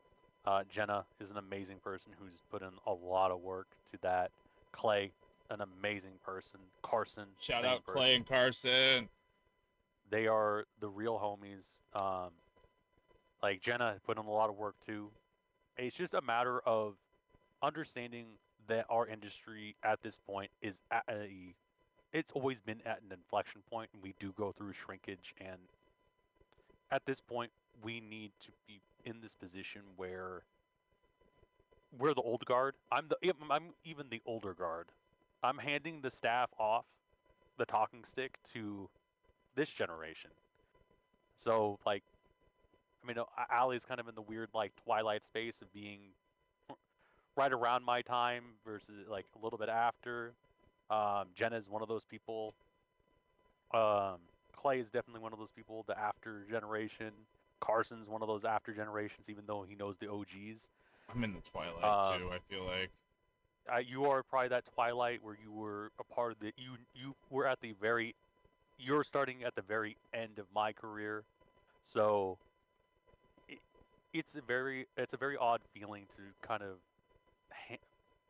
Jenna is an amazing person who's put in a lot of work to that. Clay, an amazing person. Carson, Shout same out person. Clay and Carson. They are the real homies. Like Jenna put in a lot of work too. It's just a matter of understanding that our industry at this point is at a it's always been at an inflection point, and we do go through shrinkage, and at this point we need to be in this position where we're the old guard. I'm even the older guard. I'm handing the staff off the talking stick to this generation. So like, I mean, Ali's kind of in the weird like twilight space of being right around my time versus like a little bit after. Jenna's one of those people. Um, Clay is definitely one of those people, the after generation. Carson's one of those after generations, even though he knows the OGs. I'm in the twilight Um, too. I feel like you are probably that twilight where you were a part of the you were at the very you're starting at the very end of my career, so it, it's a very odd feeling to kind of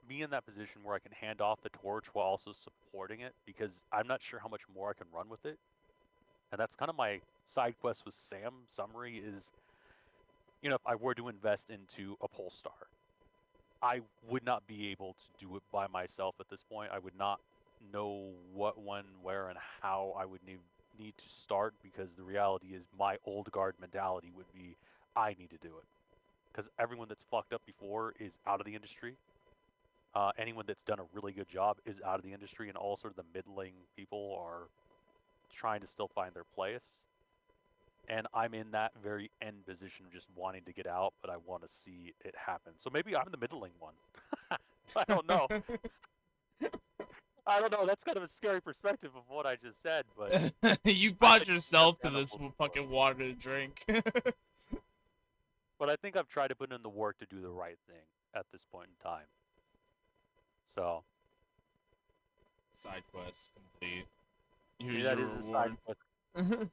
be in that position where I can hand off the torch while also supporting it, because I'm not sure how much more I can run with it. And that's kind of my side quest with Sam summary is, if I were to invest into a Polestar, I would not be able to do it by myself at this point. I would not know what, when, where, and how I would need to start, because the reality is my old guard mentality would be I need to do it. Because everyone that's fucked up before is out of the industry. Anyone that's done a really good job is out of the industry, and all sort of the middling people are trying to still find their place. And I'm in that very end position of just wanting to get out, but I want to see it happen. So maybe I'm the middling one. I don't know. I don't know. That's kind of a scary perspective of what I just said, but you I brought think yourself to Jenna this will fucking water to drink. But I think I've tried to put in the work to do the right thing at this point in time. So Side quest complete. maybe Here's that your is a reward. side quest.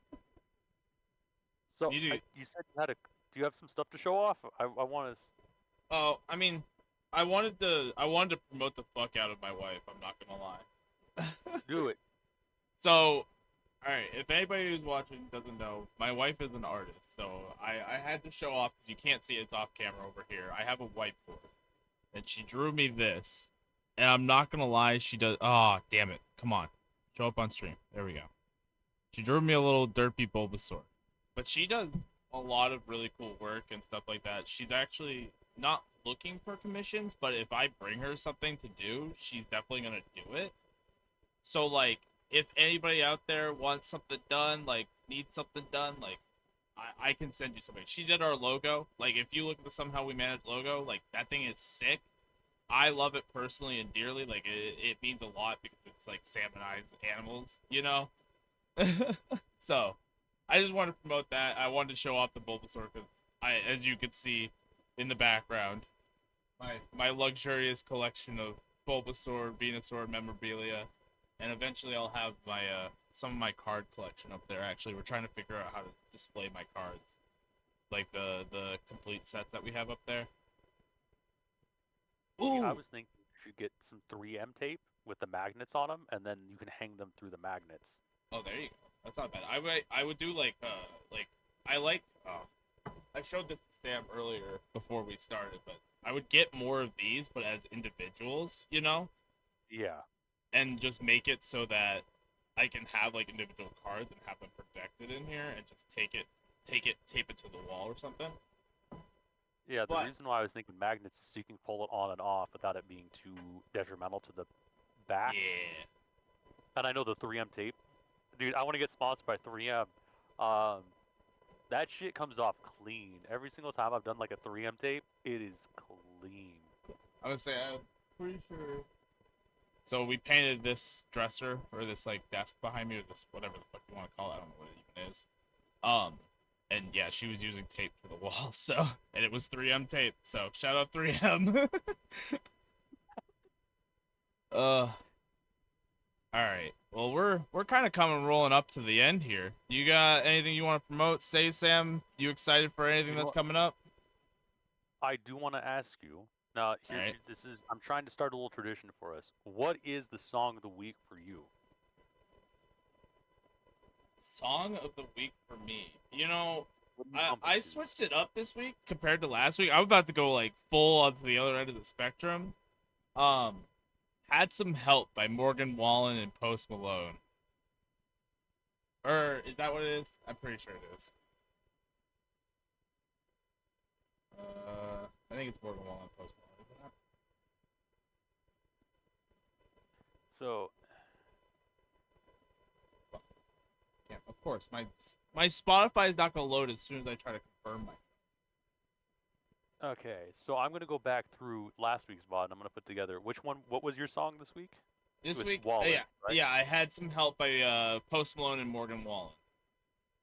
So You do. you said you had a. Do you have some stuff to show off? I want to. Oh, I mean, I wanted to promote the fuck out of my wife. I'm not gonna lie. Do it. So, all right. If anybody who's watching doesn't know, my wife is an artist, so I had to show off because you can't see it's off camera over here. I have a whiteboard, and she drew me this, and I'm not gonna lie, she does. Oh, damn it! Come on, show up on stream. There we go. She drew me a little derpy Bulbasaur, but she does a lot of really cool work and stuff like that. She's actually not looking for commissions, but if I bring her something to do, she's definitely gonna do it. So like, if anybody out there wants something done, like needs something done, like I can send you something. She did our logo. Like, if you look at the Somehow We Manage logo, like, that thing is sick. I love it personally and dearly. Like, it means a lot because it's, like, salmonized animals, you know? So, I just wanted to promote that. I wanted to show off the Bulbasaur because, as you can see in the background, my luxurious collection of Bulbasaur, Venusaur memorabilia, and eventually I'll have my some of my card collection up there. Actually, we're trying to figure out how to display my cards, like the complete set that we have up there. See, I Ooh, was thinking you should get some 3M tape with the magnets on them, and then you can hang them through the magnets. oh there you go. That's not bad. I would do like I like I showed this to Sam earlier before we started, but I would get more of these, but as individuals, you know, Yeah. and just make it so that I can have like individual cards and have them protected in here, and just tape it to the wall or something. Yeah, the But reason why I was thinking magnets is so you can pull it on and off without it being too detrimental to the back. yeah, And I know the 3M tape. Dude, I want to get sponsored by 3M. Um, that shit comes off clean. Every single time I've done like a 3M tape, it is clean. I would say I'm pretty sure. So we painted this dresser or this like desk behind me, or this whatever the fuck you want to call it. I don't know what it even is. And yeah, she was using tape for the wall, so and it was 3M tape. So shout out 3M. uh, all right. Well, we're kind of coming rolling up to the end here. You got anything you want to promote? Say, Sam, you excited for anything You know that's what? coming up? I do want to ask you. Now, All here, right. this is. I'm trying to start a little tradition for us. What is the song of the week for you? Song of the week for me. You know, What do you I bump I it to? switched it up this week compared to last week. I'm about to go like full onto the other end of the spectrum. Um, Had Some Help by Morgan Wallen and Post Malone. Or is that what it is? I'm pretty sure it is. I think it's Morgan Wallen and Post Malone, isn't it? So, Yeah, of course. My Spotify is not gonna load as soon as I try to confirm myself. okay, so I'm gonna go back through last week's VOD and I'm gonna put together which one. What was your song this week? It This was week, yeah, Wallace, right? yeah, I had some help by Post Malone and Morgan Wallen.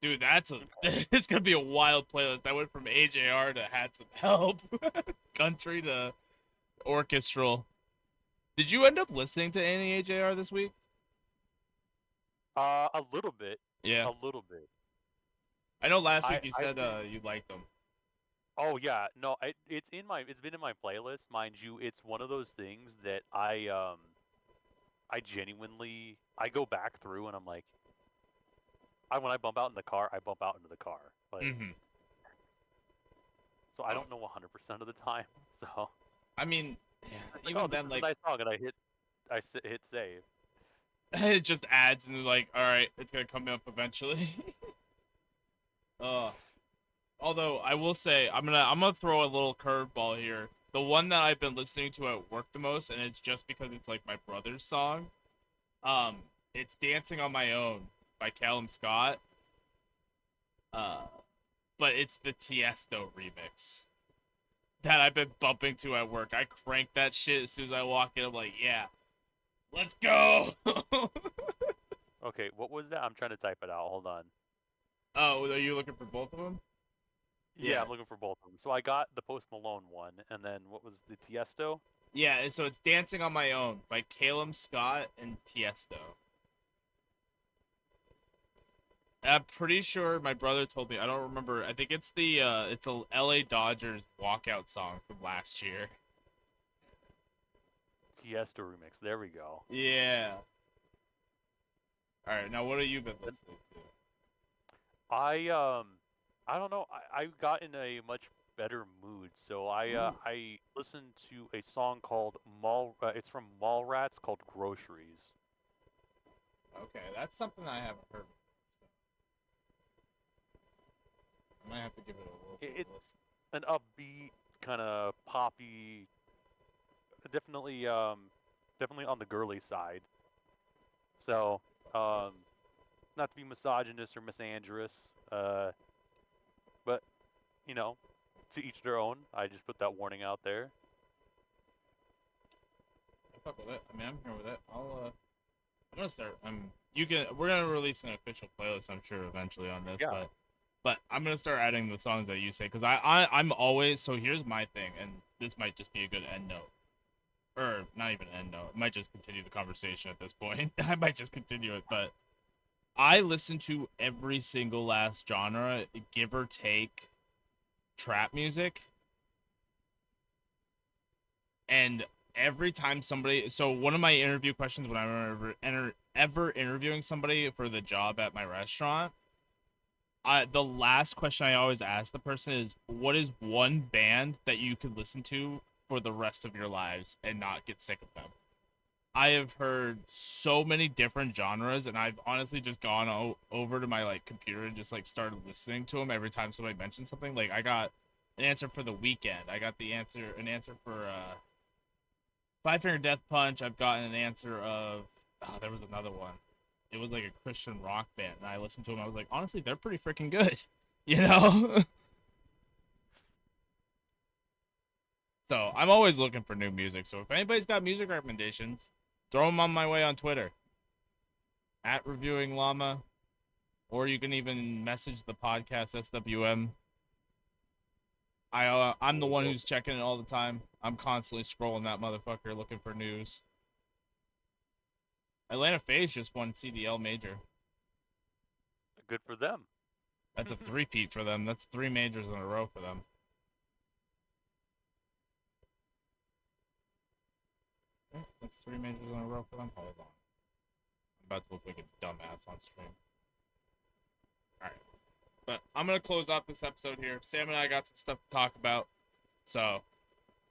Dude, that's a Okay. it's gonna be a wild playlist. I went from AJR to Had Some Help, country to orchestral. Did you end up listening to any AJR this week? A little bit, Yeah, a little bit. I know. Last week you I've said been. you liked them. Oh yeah, no, it's in my. It's been in my playlist, mind you. It's one of those things that I genuinely I go back through and I'm like, when I bump out in the car, I bump out into the car. Like, Mm-hmm. so I don't know 100% of the time. So I mean, it's yeah, like, oh, even this then, is a like nice song, and hit save. it just adds and like, all right, it's gonna come up eventually. uh, Although I will say, I'm gonna throw a little curveball here. The one that I've been listening to at work the most, and it's just because it's like my brother's song. Um, it's "Dancing on My Own" by Callum Scott. Uh, but it's the Tiesto remix that I've been bumping to at work. I crank that shit as soon as I walk in. I'm like, yeah, let's go. Okay, what was that? I'm trying to type it out. Hold on. Oh, are you looking for both of them? Yeah, Yeah, I'm looking for both of them. So I got the Post Malone one, and then what was the Tiesto? yeah. So it's "Dancing on My Own" by Callum Scott and Tiesto. I'm pretty sure my brother told me. I don't remember. I think it's a LA Dodgers walkout song from last year. Tiesto remix. There we go. Yeah. All right. Now, what have you been Then listening to? I I don't know. I got in a much better mood, so Ooh. I listened to a song called it's from Mallrats called Groceries. Okay, that's something I haven't heard. I might have to give it a little bit of a It's listen. an upbeat kind of poppy, definitely definitely on the girly side. So, not to be misogynist or misandrous, you know, to each their own. I just put that warning out there. I fuck with it. I mean, I'm here with it. I'm gonna start. We're gonna release an official playlist, I'm sure, eventually on this. Yeah. But I'm gonna start adding the songs that you say because I'm always. So here's my thing, and this might just be a good end note, or not even an end note. It might just continue the conversation at this point. I might just continue it, but I listen to every single last genre, give or take, trap music, and every time somebody, so one of my interview questions when I'm ever interviewing somebody for the job at my restaurant, the last question I always ask the person is, what is one band that you could listen to for the rest of your lives and not get sick of them? I have heard so many different genres, and I've honestly just gone over to my like computer and just like started listening to them every time somebody mentions something. Like I got an answer for The Weeknd. I got an answer for Five Finger Death Punch. I've gotten an answer of there was another one. It was like a Christian rock band, and I listened to them. I was like, honestly, they're pretty freaking good, you know. So I'm always looking for new music. So if anybody's got music recommendations, throw them on my way on Twitter at Reviewing Llama, or you can even message the podcast SWM. I'm the one who's checking it all the time. I'm constantly scrolling that motherfucker looking for news. Atlanta FaZe just won CDL major. Good for them. That's a three-peat for them. That's 3 majors in a row for them. That's 3 majors in a row for them. Hold on. I'm about to look like a dumbass on stream. Alright. But I'm going to close off this episode here. Sam and I got some stuff to talk about. So,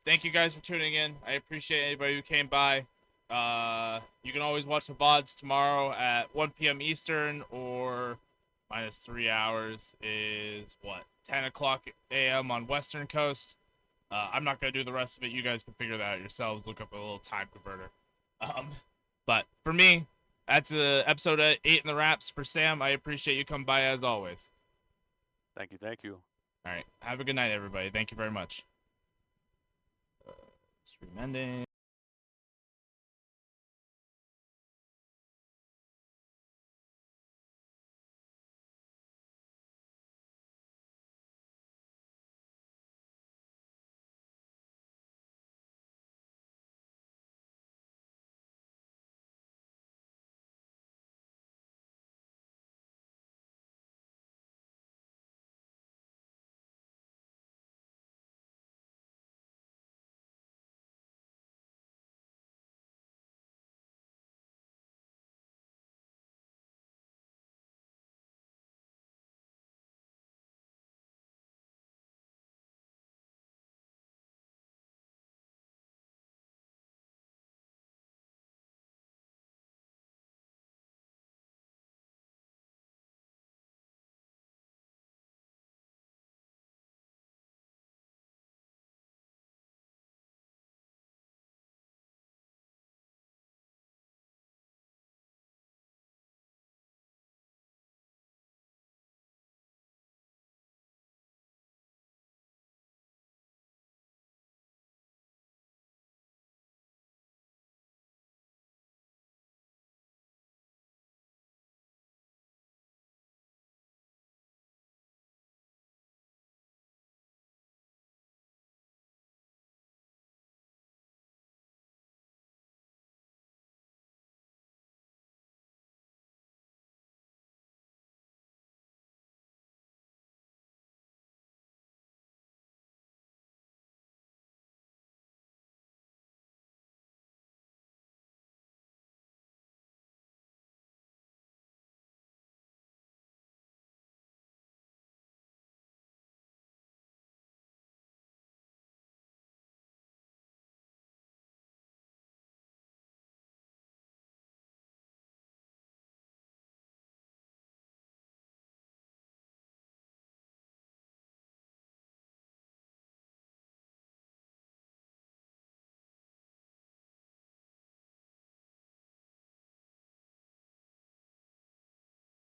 thank you guys for tuning in. I appreciate anybody who came by. You can always watch the VODs tomorrow at 1 p.m. Eastern, or minus 3 hours is, 10 o'clock a.m. on Western Coast. I'm not going to do the rest of it. You guys can figure that out yourselves. Look up a little time converter. But for me, that's episode 8 in the wraps. For Sam, I appreciate you coming by as always. Thank you. Thank you. All right. Have a good night, everybody. Thank you very much. Stream ending.